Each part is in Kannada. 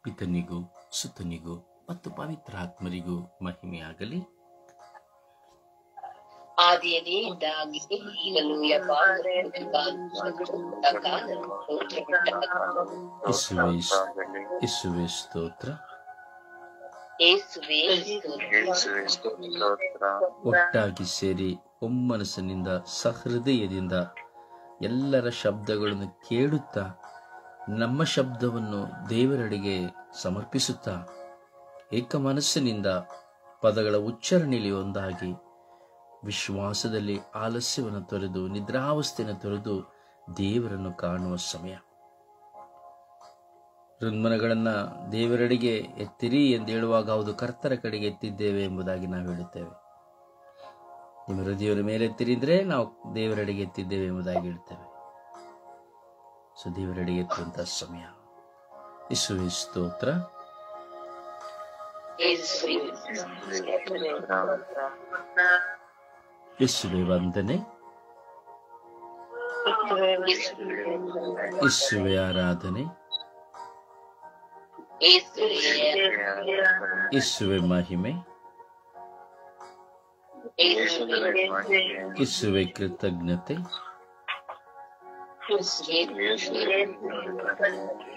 ಪಿತನಿಗೂ ಸುತನಿಗೂ ಮತ್ತು ಪವಿತ್ರಾತ್ಮರಿಗೂ ಮಹಿಮೆಯಾಗಲಿ. ಆದಿಯಲ್ಲಿ ಇದ್ದಾಗಿ ಈಗಲೂ ಯೇಸುವೇ ಸ್ತೋತ್ರ. ಒಟ್ಟಾಗಿ ಸೇರಿ ಒಮ್ಮನಸ್ಸಿನಿಂದ ಸಹೃದಯದಿಂದ ಎಲ್ಲರ ಶಬ್ದಗಳನ್ನು ಕೇಳುತ್ತಾ ನಮ್ಮ ಶಬ್ದವನ್ನು ದೇವರೆಡೆಗೆ ಸಮರ್ಪಿಸುತ್ತಾ ಏಕ ಮನಸ್ಸಿನಿಂದ ಪದಗಳ ಉಚ್ಚಾರಣೆಯಲ್ಲಿ ಒಂದಾಗಿ ವಿಶ್ವಾಸದಲ್ಲಿ ಆಲಸ್ಯವನ್ನು ತೊರೆದು ನಿದ್ರಾವಸ್ಥೆಯನ್ನು ತೊರೆದು ದೇವರನ್ನು ಕಾಣುವ ಸಮಯ. ಹೃನ್ಮನಗಳನ್ನು ದೇವರೆಡೆಗೆ ಎತ್ತಿರಿ ಎಂದು ಹೇಳುವಾಗ ಹೌದು, ಕರ್ತರ ಕಡೆಗೆ ಎತ್ತಿದ್ದೇವೆ ಎಂಬುದಾಗಿ ನಾವು ಹೇಳುತ್ತೇವೆ. ನಿಮ್ಮ ಹೃದಯದ ಮೇಲೆ ಎತ್ತಿರಿದ್ರೆ ನಾವು ದೇವರೆಡೆಗೆ ಎತ್ತಿದ್ದೇವೆ ಎಂಬುದಾಗಿ ಹೇಳ್ತೇವೆ. ಸೊ ದೇವರೆಡೆಗೆ ಎತ್ತುವಂತಹ ಸಮಯ. ಯೇಸುವೇ ಸ್ತೋತ್ರ. ಯೇಸುವೇ ವಂದನೆ. ಯೇಸುವೇ ಆರಾಧನೆ. ಯೇಸುವೇ ಮಹಿಮೆ. ಯೇಸುವೇ ಕೃತಜ್ಞತೆ.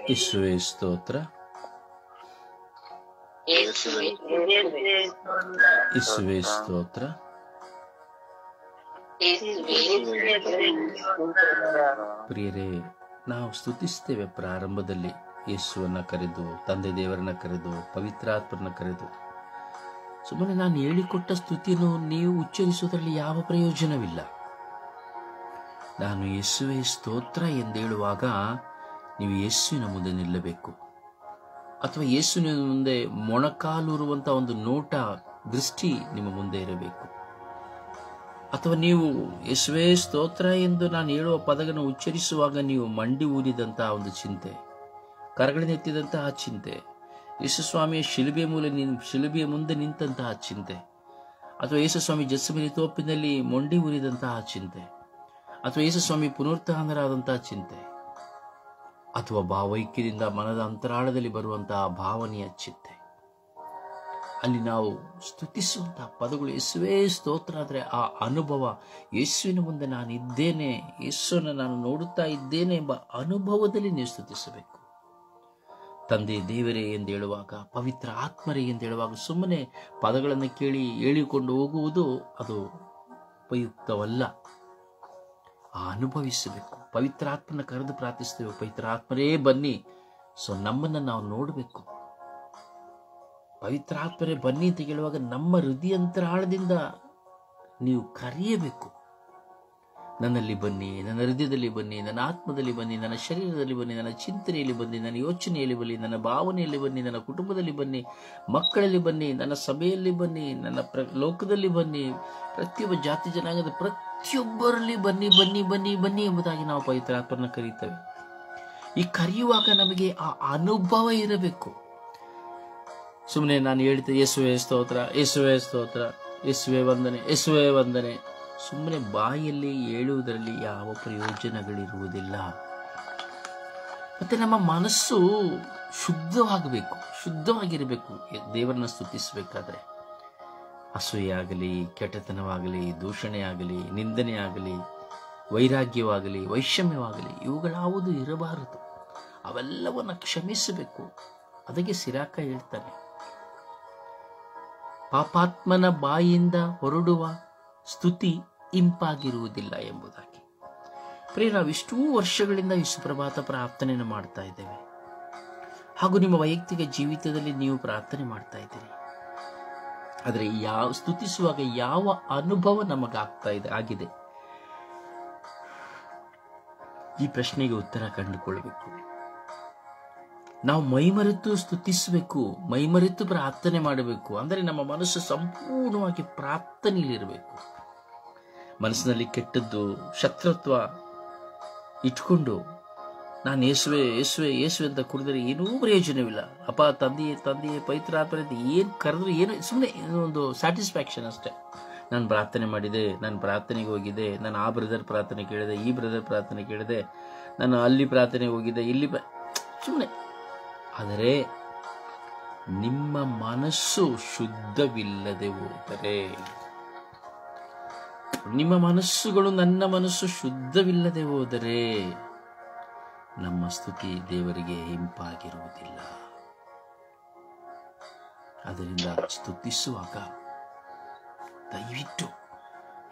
ಯೇಸುವೇ ಸ್ತೋತ್ರ. ಯೇಸುವೇ ಸ್ತೋತ್ರ. ಪ್ರಿಯರೇ, ನಾವು ಸ್ತುತಿಸ್ತೇವೆ ಪ್ರಾರಂಭದಲ್ಲಿ ಯೇಸುವನ್ನ ಕರೆದು, ತಂದೆ ದೇವರನ್ನ ಕರೆದು, ಪವಿತ್ರಾತ್ಮರನ್ನ ಕರೆದು. ಸುಮ್ಮನೆ ನಾನು ಹೇಳಿಕೊಟ್ಟ ಸ್ತುತಿಯನ್ನು ನೀವು ಉಚ್ಚರಿಸುವುದರಲ್ಲಿ ಯಾವ ಪ್ರಯೋಜನವಿಲ್ಲ. ನಾನು ಯೇಸುವೇ ಸ್ತೋತ್ರ ಎಂದೇಳುವಾಗ ನೀವು ಯೇಸುವಿನ ಮುಂದೆ ನಿಲ್ಲಬೇಕು, ಅಥವಾ ಯೇಸುವಿನ ಮುಂದೆ ಮೊಣಕಾಲೂರುವಂಥ ಒಂದು ನೋಟ, ದೃಷ್ಟಿ ನಿಮ್ಮ ಮುಂದೆ ಇರಬೇಕು. ಅಥವಾ ನೀವು ಯೇಸುವೇ ಸ್ತೋತ್ರ ಎಂದು ನಾನು ಹೇಳುವ ಪದಗಳನ್ನು ಉಚ್ಚರಿಸುವಾಗ ನೀವು ಮಂಡಿ ಊರಿದಂತಹ ಒಂದು ಚಿಂತೆ, ಕರಗಳನ್ನೆತ್ತಿದಂತಹ ಚಿಂತೆ, ಯೇಸುಸ್ವಾಮಿಯ ಶಿಲುಬೆಯ ಮುಂದೆ ನಿಂತಹ ಚಿಂತೆ, ಅಥವಾ ಯೇಸುಸ್ವಾಮಿ ಜೆತ್ಸೆಮನೆ ತೋಪಿನಲ್ಲಿ ಮೊಂಡಿ ಊರಿದಂತಹ ಚಿಂತೆ, ಅಥವಾ ಯೇಸುಸ್ವಾಮಿ ಪುನರುತ್ಥಾನರಾದಂತಹ ಚಿಂತೆ, ಅಥವಾ ಭಾವೈಕ್ಯದಿಂದ ಮನದ ಅಂತರಾಳದಲ್ಲಿ ಬರುವಂತಹ ಭಾವನೆಯ ಚಿಂತೆ, ಅಲ್ಲಿ ನಾವು ಸ್ತುತಿಸುವಂತಹ ಪದಗಳು ಯೇಸುವೇ ಸ್ತೋತ್ರ ಆದರೆ ಆ ಅನುಭವ, ಯೇಸುವಿನ ಮುಂದೆ ನಾನು ಇದ್ದೇನೆ, ಯೇಸುವನ್ನು ನಾನು ನೋಡುತ್ತಾ ಇದ್ದೇನೆ ಎಂಬ ಅನುಭವದಲ್ಲಿ ನೀವು ಸ್ತುತಿಸಬೇಕು. ತಂದೆ ದೇವರೇ ಎಂದು ಹೇಳುವಾಗ, ಪವಿತ್ರ ಆತ್ಮರೇ ಎಂದು ಹೇಳುವಾಗ ಸುಮ್ಮನೆ ಪದಗಳನ್ನು ಕೇಳಿ ಹೇಳಿಕೊಂಡು ಹೋಗುವುದು ಅದು ಉಪಯುಕ್ತವಲ್ಲ. ಅನುಭವಿಸಬೇಕು. ಪವಿತ್ರಾತ್ಮನ ಕರೆದು ಪ್ರಾರ್ಥಿಸ್ತೇವೆ, ಪವಿತ್ರಾತ್ಮರೇ ಬನ್ನಿ. ಸೊ ನಮ್ಮನ್ನು ನಾವು ನೋಡಬೇಕು. ಪವಿತ್ರಾತ್ಮರೇ ಬನ್ನಿ ಅಂತ ಹೇಳುವಾಗ ನಮ್ಮ ಹೃದಯಾಂತರಾಳದಿಂದ ನೀವು ಕರೆಯಬೇಕು. ನನ್ನಲ್ಲಿ ಬನ್ನಿ, ನನ್ನ ಹೃದಯದಲ್ಲಿ ಬನ್ನಿ, ನನ್ನ ಆತ್ಮದಲ್ಲಿ ಬನ್ನಿ, ನನ್ನ ಶರೀರದಲ್ಲಿ ಬನ್ನಿ, ನನ್ನ ಚಿಂತನೆಯಲ್ಲಿ ಬನ್ನಿ, ನನ್ನ ಯೋಚನೆಯಲ್ಲಿ ಬನ್ನಿ, ನನ್ನ ಭಾವನೆಯಲ್ಲಿ ಬನ್ನಿ, ನನ್ನ ಕುಟುಂಬದಲ್ಲಿ ಬನ್ನಿ, ಮಕ್ಕಳಲ್ಲಿ ಬನ್ನಿ, ನನ್ನ ಸಭೆಯಲ್ಲಿ ಬನ್ನಿ, ನನ್ನ ಲೋಕದಲ್ಲಿ ಬನ್ನಿ, ಪ್ರತಿಯೊಬ್ಬ ಜಾತಿ ಜನಾಂಗದ ಪ್ರತಿಯೊಬ್ಬರಲ್ಲಿ ಬನ್ನಿ ಬನ್ನಿ ಬನ್ನಿ ಬನ್ನಿ ಎಂಬುದಾಗಿ ನಾವು ಪವಿತ್ರಾತ್ಮರನ್ನ ಕರೀತೇವೆ. ಈ ಕರೆಯುವಾಗ ನಮಗೆ ಆ ಅನುಭವ ಇರಬೇಕು. ಸುಮ್ಮನೆ ನಾನು ಹೇಳ್ತೇನೆ ಯೇಸುವೇ ಸ್ತೋತ್ರ, ಯೇಸುವೇ ಸ್ತೋತ್ರ, ಯೇಸುವೇ ವಂದನೆ, ಯೇಸುವೇ ವಂದನೆ. ಸುಮ್ಮನೆ ಬಾಯಲ್ಲಿ ಹೇಳುವುದರಲ್ಲಿ ಯಾವ ಪ್ರಯೋಜನಗಳಿರುವುದಿಲ್ಲ. ಮತ್ತೆ ನಮ್ಮ ಮನಸ್ಸು ಶುದ್ಧವಾಗಬೇಕು, ಶುದ್ಧವಾಗಿರಬೇಕು. ದೇವರನ್ನ ಸ್ತುತಿಸಬೇಕಾದ್ರೆ ಅಸೂಯೆ ಆಗಲಿ, ಕೆಟ್ಟತನವಾಗಲಿ, ದೂಷಣೆ ಆಗಲಿ, ನಿಂದನೆ ಆಗಲಿ, ವೈರಾಗ್ಯವಾಗಲಿ, ವೈಷಮ್ಯವಾಗಲಿ ಇವುಗಳಾವುದು ಇರಬಾರದು. ಅವೆಲ್ಲವನ್ನು ಕ್ಷಮಿಸಬೇಕು. ಅದಕ್ಕೆ ಸಿರಾಕ ಹೇಳ್ತಾನೆ, ಪಾಪಾತ್ಮನ ಬಾಯಿಯಿಂದ ಹೊರಡುವ ಸ್ತುತಿ ಇಂಪಾಗಿರುವುದಿಲ್ಲ ಎಂಬುದಾಗಿ. ಪ್ರಿಯ, ನಾವಿಷ್ಟೂ ವರ್ಷಗಳಿಂದ ಈ ಸುಪ್ರಭಾತ ಪ್ರಾರ್ಥನೆಯನ್ನು ಮಾಡ್ತಾ ಇದ್ದೇವೆ, ಹಾಗೂ ನಿಮ್ಮ ವೈಯಕ್ತಿಕ ಜೀವಿತದಲ್ಲಿ ನೀವು ಪ್ರಾರ್ಥನೆ ಮಾಡ್ತಾ ಇದ್ದೀರಿ. ಆದರೆ ಸ್ತುತಿಸುವಾಗ ಯಾವ ಅನುಭವ ನಮಗಾಗ್ತಾ ಆಗಿದೆ, ಈ ಪ್ರಶ್ನೆಗೆ ಉತ್ತರ ಕಂಡುಕೊಳ್ಳಬೇಕು. ನಾವು ಮೈಮರೆತು ಸ್ತುತಿಸಬೇಕು, ಮೈಮರೆತು ಪ್ರಾರ್ಥನೆ ಮಾಡಬೇಕು. ಅಂದರೆ ನಮ್ಮ ಮನಸ್ಸು ಸಂಪೂರ್ಣವಾಗಿ ಪ್ರಾರ್ಥನೆಯಲ್ಲಿರಬೇಕು. ಮನಸ್ಸಿನಲ್ಲಿ ಕೆಟ್ಟದ್ದು, ಶತ್ರುತ್ವ ಇಟ್ಕೊಂಡು ನಾನು ಯೇಸುವೆ ಯೇಸುವೆ ಯೇಸುವೆ ಅಂತ ಕುಡಿದರೆ ಏನೂ ಪ್ರಯೋಜನವಿಲ್ಲ. ಅಪ್ಪ ತಂದೆಯೇ ತಂದೆಯೇ ಪವಿತ್ರಾತ್ಮರೇ ಅಂತ ಏನು ಕರೆದ್ರು ಏನು, ಸುಮ್ಮನೆ ಒಂದು ಸ್ಯಾಟಿಸ್ಫ್ಯಾಕ್ಷನ್ ಅಷ್ಟೇ. ನಾನು ಪ್ರಾರ್ಥನೆ ಮಾಡಿದೆ, ನಾನು ಪ್ರಾರ್ಥನೆಗೆ ಹೋಗಿದ್ದೆ, ನಾನು ಆ ಬ್ರದರ್ ಪ್ರಾರ್ಥನೆ ಕೇಳಿದೆ, ಈ ಬ್ರದರ್ ಪ್ರಾರ್ಥನೆ ಕೇಳಿದೆ, ನಾನು ಅಲ್ಲಿ ಪ್ರಾರ್ಥನೆಗೆ ಹೋಗಿದ್ದೆ, ಇಲ್ಲಿ ಸುಮ್ಮನೆ. ಆದರೆ ನಿಮ್ಮ ಮನಸ್ಸು ಶುದ್ಧವಿಲ್ಲದೆ ಹೋದರೆ, ನಿಮ್ಮ ಮನಸ್ಸುಗಳು ನನ್ನ ಮನಸ್ಸು ಶುದ್ಧವಿಲ್ಲದೆ ಹೋದರೆ ನಮ್ಮ ಸ್ತುತಿ ದೇವರಿಗೆ ಇಂಪಾಗಿರುವುದಿಲ್ಲ. ಅದರಿಂದ ಸ್ತುತಿಸುವಾಗ ದಯವಿಟ್ಟು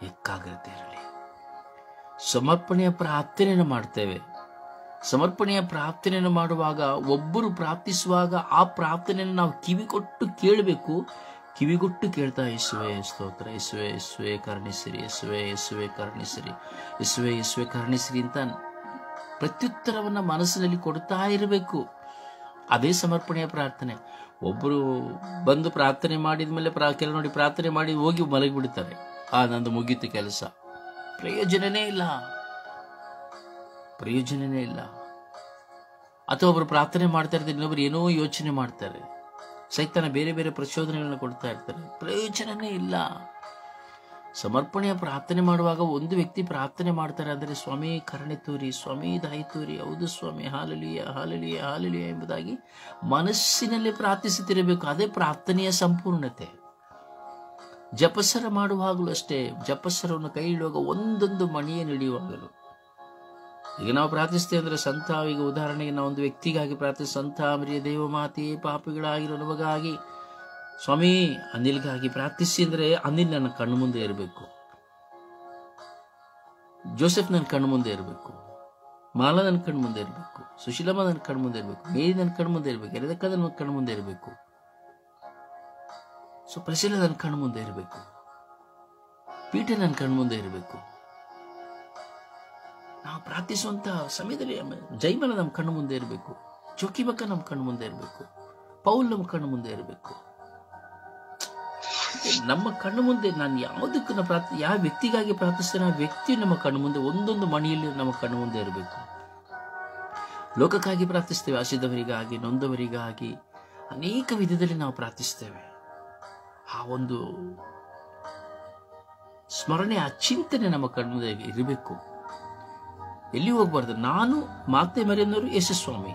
ಏಕಾಗ್ರತೆ ಇರಲಿ. ಸಮರ್ಪಣೆಯ ಪ್ರಾರ್ಥನೆಯನ್ನು ಮಾಡ್ತೇವೆ. ಸಮರ್ಪಣೆಯ ಪ್ರಾರ್ಥನೆಯನ್ನು ಮಾಡುವಾಗ ಒಬ್ಬರು ಪ್ರಾರ್ಥಿಸುವಾಗ ಆ ಪ್ರಾರ್ಥನೆಯನ್ನು ನಾವು ಕಿವಿಗೊಟ್ಟು ಕೇಳಬೇಕು. ಕಿವಿಗೊಟ್ಟು ಕೇಳ್ತಾ ಯೇಸುವೆ ಸ್ತೋತ್ರ, ಯೇಸುವೆ ಯೇಸುವೆ ಕರುಣಿಸಿರಿ, ಯೇಸುವೆ ಯೇಸುವೆ ಕರುಣಿಸಿರಿ, ಯೇಸುವೆ ಯೇಸುವೆ ಕರುಣಿಸಿರಿ ಅಂತ ಪ್ರತ್ಯುತ್ತರವನ್ನು ಮನಸ್ಸಿನಲ್ಲಿ ಕೊಡ್ತಾ ಇರಬೇಕು. ಅದೇ ಸಮರ್ಪಣೆಯ ಪ್ರಾರ್ಥನೆ. ಒಬ್ಬರು ಬಂದು ಪ್ರಾರ್ಥನೆ ಮಾಡಿದ ಮೇಲೆ ಕೆಲವು ನೋಡಿ ಪ್ರಾರ್ಥನೆ ಮಾಡಿ ಹೋಗಿ ಮಲಗಿಬಿಡ್ತಾರೆ. ನಂದು ಮುಗೀತು ಕೆಲಸ. ಪ್ರಯೋಜನನೇ ಇಲ್ಲ. ಅಥವಾ ಒಬ್ಬರು ಪ್ರಾರ್ಥನೆ ಮಾಡ್ತಾ ಇರ್ತಾರೆ, ಇನ್ನೊಬ್ರು ಏನೋ ಯೋಚನೆ ಮಾಡ್ತಾರೆ. ಸೈತಾನ ಬೇರೆ ಬೇರೆ ಪ್ರಚೋದನೆಗಳನ್ನ ಕೊಡ್ತಾ ಇರ್ತಾರೆ. ಪ್ರಯೋಜನನೇ ಇಲ್ಲ. ಸಮರ್ಪಣೆಯ ಪ್ರಾರ್ಥನೆ ಮಾಡುವಾಗ ಒಂದು ವ್ಯಕ್ತಿ ಪ್ರಾರ್ಥನೆ ಮಾಡ್ತಾರೆ ಅಂದರೆ, ಸ್ವಾಮಿ ಕರುಣೆ ತೋರಿ, ಸ್ವಾಮಿ ದಯೆ ತೋರಿ, ಹೌದು ಸ್ವಾಮಿ, ಹಾಲೆಲೂಯ ಹಾಲೆಲೂಯ ಹಾಲೆಲೂಯ ಎಂಬುದಾಗಿ ಮನಸ್ಸಿನಲ್ಲಿ ಪ್ರಾರ್ಥಿಸುತ್ತಿರಬೇಕು. ಅದೇ ಪ್ರಾರ್ಥನೆಯ ಸಂಪೂರ್ಣತೆ. ಜಪಸರ ಮಾಡುವಾಗಲೂ ಅಷ್ಟೇ, ಜಪಸರವನ್ನು ಕೈ ಹಿಡಿಯುವಾಗ ಒಂದೊಂದು ಮಣಿಯನ್ನು ಹಿಡಿಯುವಾಗಲೂ. ಈಗ ನಾವು ಪ್ರಾರ್ಥಿಸ್ತೇವೆ ಅಂದರೆ ಸಂತ, ಈಗ ಉದಾಹರಣೆಗೆ ನಾವು ಒಂದು ವ್ಯಕ್ತಿಗಾಗಿ ಪ್ರಾರ್ಥಿಸ, ಸಂತ ಮರಿಯ ದೇವಮಾತೆ ಪಾಪಿಗಳಾಗಿರೋ ನಮಗಾಗಿ ಸ್ವಾಮಿ ಅನಿಲ್ಗಾಗಿ ಪ್ರಾರ್ಥಿಸಿ ಅಂದರೆ ಅನಿಲ್ ನನ್ನ ಕಣ್ಣು ಮುಂದೆ ಇರಬೇಕು, ಜೋಸೆಫ್ ನನ್ನ ಕಣ್ಣು ಮುಂದೆ ಇರಬೇಕು, ಮಾಲಾ ನನ್ನ ಕಣ್ಣು ಮುಂದೆ ಇರಬೇಕು, ಸುಶೀಲಮ್ಮ ನನ್ನ ಕಣ್ಣು ಮುಂದೆ ಇರಬೇಕು, ಮೇರಿ ನನ್ನ ಕಣ್ಣು ಮುಂದೆ ಇರಬೇಕು, ಎರೆದಕ್ಕ ನನ್ನ ಕಣ್ಣು ಮುಂದೆ ಇರಬೇಕು, ಪ್ರಸಿಲ್ಲ ನನ್ನ ಕಣ್ಣು ಮುಂದೆ ಇರಬೇಕು, ಪೀಟರ್ ನನ್ನ ಕಣ್ಣು ಮುಂದೆ ಇರಬೇಕು. ನಾವು ಪ್ರಾರ್ಥಿಸುವಂತ ಸಮಯದಲ್ಲಿ ಜೈಮನ ನಮ್ಮ ಕಣ್ಣು ಮುಂದೆ ಇರಬೇಕು, ಜೋಕಿಬಕ್ಕ ನಮ್ಮ ಕಣ್ಣು ಮುಂದೆ ಇರಬೇಕು, ಪೌಲ್ ನಮ್ಮ ಕಣ್ಣು ಮುಂದೆ ಇರಬೇಕು. ನಮ್ಮ ಕಣ್ಣು ಮುಂದೆ ನಾನು ಯಾವುದಕ್ಕೂ ಯಾವ ವ್ಯಕ್ತಿಗಾಗಿ ಪ್ರಾರ್ಥಿಸ್ತೇನೆ ಆ ವ್ಯಕ್ತಿ ನಮ್ಮ ಕಣ್ಣು ಮುಂದೆ ಒಂದೊಂದು ಮಣಿಯಲ್ಲಿ ನಮ್ಮ ಕಣ್ಣು ಮುಂದೆ ಇರಬೇಕು. ಲೋಕಕ್ಕಾಗಿ ಪ್ರಾರ್ಥಿಸ್ತೇವೆ, ಹಸಿದವರಿಗಾಗಿ, ನೊಂದವರಿಗಾಗಿ, ಅನೇಕ ವಿಧದಲ್ಲಿ ನಾವು ಪ್ರಾರ್ಥಿಸ್ತೇವೆ. ಆ ಒಂದು ಸ್ಮರಣೆ, ಆ ಚಿಂತನೆ ನಮ್ಮ ಕಣ್ಣು ಮುಂದೆ ಇರಬೇಕು. ಎಲ್ಲಿ ಹೋಗ್ಬಾರ್ದು. ನಾನು ಮಾತೆ ಮರಿಯನ್ನವರು ಯೇಸುಸ್ವಾಮಿ,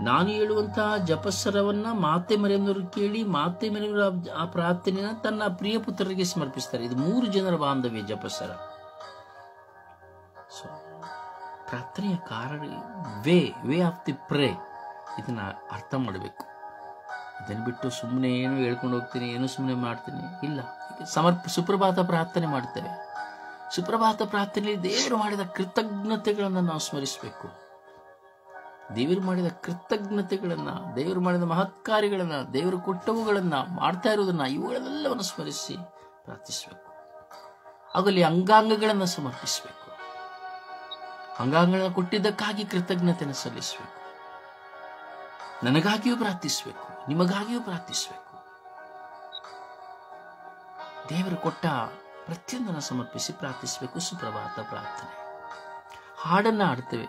ನಾನು ಹೇಳುವಂತಹ ಜಪಸ್ಸರವನ್ನ ಮಾತೆ ಮರಿಯನ್ನವರು ಕೇಳಿ ಮಾತೆ ಮರಿಯವರು ಆ ಪ್ರಾರ್ಥನೆಯನ್ನ ತನ್ನ ಪ್ರಿಯ ಪುತ್ರರಿಗೆ ಸಮರ್ಪಿಸ್ತಾರೆ. ಇದು 3 ಜನರ ಬಾಂಧವ್ಯ ಜಪಸ್ಸರ. ಪ್ರಾರ್ಥನೆಯ ಕಾರಣ ವೇ ಆಫ್ ದಿ ಪ್ರೇ, ಇದನ್ನ ಅರ್ಥ ಮಾಡಬೇಕು. ಇದನ್ನು ಬಿಟ್ಟು ಸುಮ್ಮನೆ ಏನು ಹೇಳ್ಕೊಂಡು ಹೋಗ್ತೀನಿ, ಏನು ಸುಮ್ಮನೆ ಮಾಡ್ತೀನಿ ಇಲ್ಲ. ಸುಪ್ರಭಾತ ಪ್ರಾರ್ಥನೆ ಮಾಡ್ತೇವೆ. ಸುಪ್ರಭಾತ ಪ್ರಾರ್ಥನೆಯಲ್ಲಿ ದೇವರು ಮಾಡಿದ ಕೃತಜ್ಞತೆಗಳನ್ನು ನಾವು ಸ್ಮರಿಸಬೇಕು. ದೇವರು ಮಾಡಿದ ಕೃತಜ್ಞತೆಗಳನ್ನ, ದೇವರು ಮಾಡಿದ ಮಹತ್ ಕಾರ್ಯಗಳನ್ನ, ದೇವರು ಕೊಟ್ಟವುಗಳನ್ನ, ಮಾಡ್ತಾ ಇರುವುದನ್ನ, ಇವುಗಳೆಲ್ಲವನ್ನು ಸ್ಮರಿಸಿ ಪ್ರಾರ್ಥಿಸಬೇಕು. ಆಗಲಿ ಅಂಗಾಂಗಗಳನ್ನು ಸಮರ್ಪಿಸಬೇಕು. ಅಂಗಾಂಗಗಳನ್ನು ಕೊಟ್ಟಿದ್ದಕ್ಕಾಗಿ ಕೃತಜ್ಞತೆಯನ್ನು ಸಲ್ಲಿಸಬೇಕು. ನನಗಾಗಿಯೂ ಪ್ರಾರ್ಥಿಸಬೇಕು, ನಿಮಗಾಗಿಯೂ ಪ್ರಾರ್ಥಿಸಬೇಕು. ದೇವರು ಕೊಟ್ಟ ಪ್ರತಿಯೊಂದನ್ನು ಸಮರ್ಪಿಸಿ ಪ್ರಾರ್ಥಿಸಬೇಕು. ಸುಪ್ರಭಾತ ಪ್ರಾರ್ಥನೆ. ಹಾಡನ್ನ ಹಾಡ್ತೇವೆ.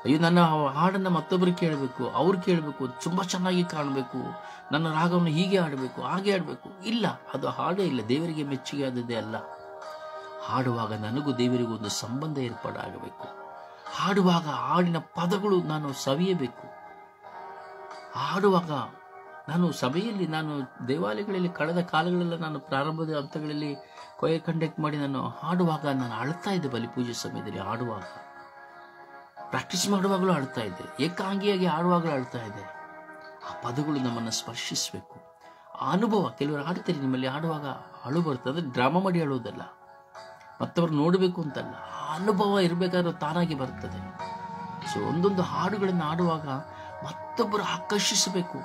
ಅಯ್ಯೋ, ನನ್ನ ಹಾಡನ್ನ ಮತ್ತೊಬ್ಬರು ಕೇಳಬೇಕು, ಅವ್ರು ಕೇಳಬೇಕು, ತುಂಬಾ ಚೆನ್ನಾಗಿ ಕಾಣಬೇಕು, ನನ್ನ ರಾಗವನ್ನು ಹೀಗೆ ಆಡಬೇಕು, ಹಾಗೆ ಆಡಬೇಕು. ಇಲ್ಲ, ಅದು ಹಾಡೇ ಇಲ್ಲ, ದೇವರಿಗೆ ಮೆಚ್ಚುಗೆ ಆದದ್ದೇ ಅಲ್ಲ. ಹಾಡುವಾಗ ನನಗೂ ದೇವರಿಗೂ ಒಂದು ಸಂಬಂಧ ಏರ್ಪಾಡಾಗಬೇಕು. ಹಾಡುವಾಗ ಹಾಡಿನ ಪದಗಳು ನಾನು ಸವಿಯಬೇಕು. ಹಾಡುವಾಗ ನಾನು ಸಭೆಯಲ್ಲಿ, ನಾನು ದೇವಾಲಯಗಳಲ್ಲಿ ಕಳೆದ ಕಾಲಗಳೆಲ್ಲ ನಾನು ಪ್ರಾರಂಭದ ಹಂತಗಳಲ್ಲಿ ಕಂಡಕ್ಟ್ ಮಾಡಿ ನಾನು ಹಾಡುವಾಗ ನಾನು ಅಳ್ತಾ ಇದ್ದೆ. ಬಲಿಪೂಜೆ ಸಮಯದಲ್ಲಿ ಹಾಡುವಾಗ, ಪ್ರಾಕ್ಟೀಸ್ ಮಾಡುವಾಗಲೂ ಅಳ್ತಾ ಇದ್ದೆ, ಏಕಾಂಗಿಯಾಗಿ ಹಾಡುವಾಗಲೂ ಅಳ್ತಾ ಇದ್ದೆ. ಆ ಪದಗಳು ನಮ್ಮನ್ನು ಸ್ಪರ್ಶಿಸಬೇಕು. ಆ ಅನುಭವ, ಕೆಲವರು ಹಾಡ್ತಾರೆ, ನಿಮ್ಮಲ್ಲಿ ಹಾಡುವಾಗ ಅಳು ಬರ್ತದೆ. ಅದು ಡ್ರಾಮಾ ಮಾಡಿ ಅಳುವುದಲ್ಲ, ಮತ್ತವರು ನೋಡಬೇಕು ಅಂತಲ್ಲ, ಆ ಅನುಭವ ಇರಬೇಕಾದ್ರೂ ತಾನಾಗಿ ಬರ್ತದೆ. ಒಂದೊಂದು ಹಾಡುಗಳನ್ನು ಹಾಡುವಾಗ ಮತ್ತೊಬ್ಬರು ಆಕರ್ಷಿಸಬೇಕು.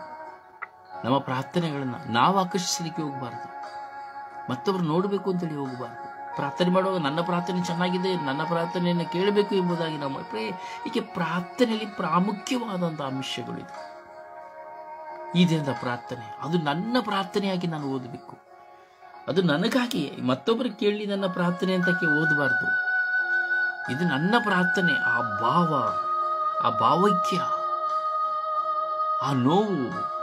ನಮ್ಮ ಪ್ರಾರ್ಥನೆಗಳನ್ನ ನಾವು ಆಕರ್ಷಿಸಲಿಕ್ಕೆ ಹೋಗಬಾರ್ದು, ಮತ್ತೊಬ್ರು ನೋಡಬೇಕು ಅಂತೇಳಿ ಹೋಗಬಾರ್ದು. ಪ್ರಾರ್ಥನೆ ಮಾಡುವಾಗ ನನ್ನ ಪ್ರಾರ್ಥನೆ ಚೆನ್ನಾಗಿದೆ, ನನ್ನ ಪ್ರಾರ್ಥನೆಯನ್ನು ಕೇಳಬೇಕು ಎಂಬುದಾಗಿ ನಾವು ಹೀಗೆ ಪ್ರಾರ್ಥನೆಯಲ್ಲಿ ಪ್ರಾಮುಖ್ಯವಾದಂತಹ ಅಂಶಗಳಿದೆ. ಈ ದಿನದ ಪ್ರಾರ್ಥನೆ ಅದು ನನ್ನ ಪ್ರಾರ್ಥನೆಯಾಗಿ ನಾನು ಓದಬೇಕು. ಅದು ನನಗಾಗಿ, ಮತ್ತೊಬ್ಬರು ಕೇಳಿ ನನ್ನ ಪ್ರಾರ್ಥನೆ ಅಂತಕ್ಕೆ ಓದಬಾರ್ದು. ಇದು ನನ್ನ ಪ್ರಾರ್ಥನೆ. ಆ ಭಾವ, ಆ ಭಾವೈಕ್ಯ, ಆ ನೋವು,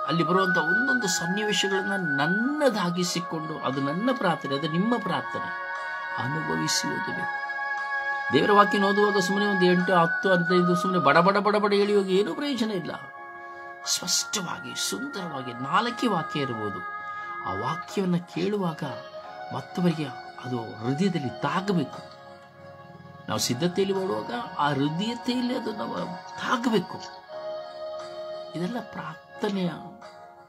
ಅಲ್ಲಿ ಬರುವಂತ ಒಂದೊಂದು ಸನ್ನಿವೇಶಗಳನ್ನ ನನ್ನದಾಗಿಸಿಕೊಂಡು ಅದು ನನ್ನ ಪ್ರಾರ್ಥನೆ, ಅದು ನಿಮ್ಮ ಪ್ರಾರ್ಥನೆ ಅನುಭವಿಸಿ ಓದಬೇಕು. ದೇವರ ವಾಕ್ಯ ಓದುವಾಗ ಸುಮ್ಮನೆ ಒಂದು 8, 10, 15 ಸುಮ್ಮನೆ ಬಡ ಬಡ ಬಡ ಬಡ ಹೇಳಿ ಹೋಗಿ ಏನೂ ಪ್ರಯೋಜನ ಇಲ್ಲ. ಸ್ಪಷ್ಟವಾಗಿ ಸುಂದರವಾಗಿ 4 ವಾಕ್ಯ ಇರ್ಬೋದು. ಆ ವಾಕ್ಯವನ್ನು ಕೇಳುವಾಗ ಮತ್ತವರಿಗೆ ಅದು ಹೃದಯದಲ್ಲಿ ತಾಗಬೇಕು. ನಾವು ಸಿದ್ಧತೆಯಲ್ಲಿ ಮಾಡುವಾಗ ಆ ಹೃದಯತೆಯಲ್ಲಿ ಅದು ನಾವು ತಾಗಬೇಕು. ಇದೆಲ್ಲ ಪ್ರಾರ್ಥನೆಯ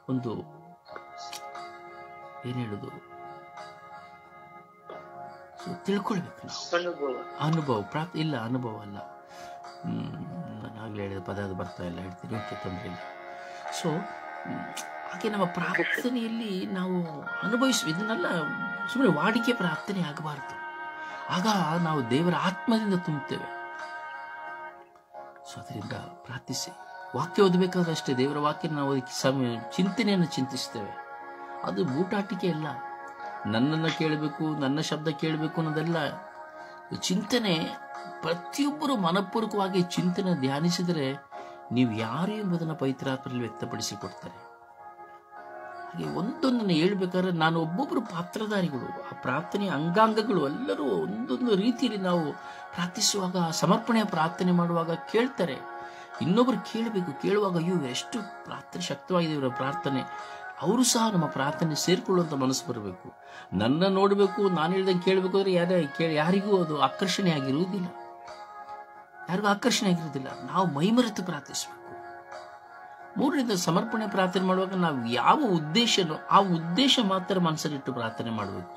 ಒಂದು ಏನ್ ಹೇಳುದು, ತಿಳ್ಕೊಳ್ಬೇಕು ನಾವು. ಅನುಭವ ಇಲ್ಲ ಅನುಭವ ಅಲ್ಲ. ನಾನು ಆಗ್ಲೇ ಹೇಳಿದ ಪದ ಅದು ಬರ್ತಾ ಇಲ್ಲ, ಹೇಳ್ತೀನಿ, ಓಕೆ, ತೊಂದರೆ ಇಲ್ಲ. ಸೊ ಹಾಗೆ ನಮ್ಮ ಪ್ರಾರ್ಥನೆಯಲ್ಲಿ ನಾವು ಇದನ್ನೆಲ್ಲ ಸುಮ್ಮನೆ ವಾಡಿಕೆ ಪ್ರಾರ್ಥನೆ ಆಗಬಾರ್ದು. ಆಗ ನಾವು ದೇವರ ಆತ್ಮದಿಂದ ತುಂಬುತ್ತೇವೆ. ಸೊ ಅದರಿಂದ ಪ್ರಾರ್ಥಿಸಿ. ವಾಕ್ಯ ಓದಬೇಕಾದ್ರೆ ಅಷ್ಟೇ, ದೇವರ ವಾಕ್ಯ ನಾವು ಚಿಂತನೆಯನ್ನು ಚಿಂತಿಸ್ತೇವೆ. ಅದು ಬೂಟಾಟಿಕೆ ಇಲ್ಲ. ನನ್ನನ್ನು ಕೇಳಬೇಕು, ನನ್ನ ಶಬ್ದ ಕೇಳಬೇಕು ಅನ್ನೋದೆಲ್ಲ ಚಿಂತನೆ. ಪ್ರತಿಯೊಬ್ಬರು ಮನಪೂರ್ವಕವಾಗಿ ಚಿಂತನೆ ಧ್ಯಾನಿಸಿದರೆ ನೀವು ಯಾರು ಎಂಬುದನ್ನು ಪವಿತ್ರಾತ್ಮರಲ್ಲಿ ವ್ಯಕ್ತಪಡಿಸಿಕೊಡ್ತಾರೆ. ಹಾಗೆ ಒಂದೊಂದನ್ನು ಹೇಳ್ಬೇಕಾದ್ರೆ ನಾನು ಒಬ್ಬೊಬ್ಬರು ಪಾತ್ರಧಾರಿಗಳು, ಆ ಪ್ರಾರ್ಥನೆಯ ಅಂಗಾಂಗಗಳು ಎಲ್ಲರೂ ಒಂದೊಂದು ರೀತಿಯಲ್ಲಿ ನಾವು ಪ್ರಾರ್ಥಿಸುವಾಗ, ಸಮರ್ಪಣೆಯ ಪ್ರಾರ್ಥನೆ ಮಾಡುವಾಗ ಕೇಳ್ತಾರೆ. ಇನ್ನೊಬ್ರು ಕೇಳಬೇಕು. ಕೇಳುವಾಗ ಅಯ್ಯೋ ಎಷ್ಟು ಪ್ರಾರ್ಥನೆ ಶಕ್ತವಾಗಿದೆ ಇವರ ಪ್ರಾರ್ಥನೆ, ಅವರು ಸಹ ನಮ್ಮ ಪ್ರಾರ್ಥನೆ ಸೇರ್ಕೊಳ್ಳುವಂತ ಮನಸ್ಸು ಬರಬೇಕು. ನನ್ನ ನೋಡಬೇಕು, ನಾನು ಹೇಳ್ದಂಗೆ ಕೇಳಬೇಕು ಅಂದ್ರೆ ಯಾರಿಗೂ ಅದು ಆಕರ್ಷಣೆ ಆಗಿರುವುದಿಲ್ಲ. ನಾವು ಮೈಮರೆತು ಪ್ರಾರ್ಥಿಸಬೇಕು. 3ರಿಂದ ಸಮರ್ಪಣೆ ಪ್ರಾರ್ಥನೆ ಮಾಡುವಾಗ ನಾವು ಯಾವ ಉದ್ದೇಶನೋ ಆ ಉದ್ದೇಶ ಮಾತ್ರ ಮನಸ್ಸಲ್ಲಿಟ್ಟು ಪ್ರಾರ್ಥನೆ ಮಾಡಬೇಕು.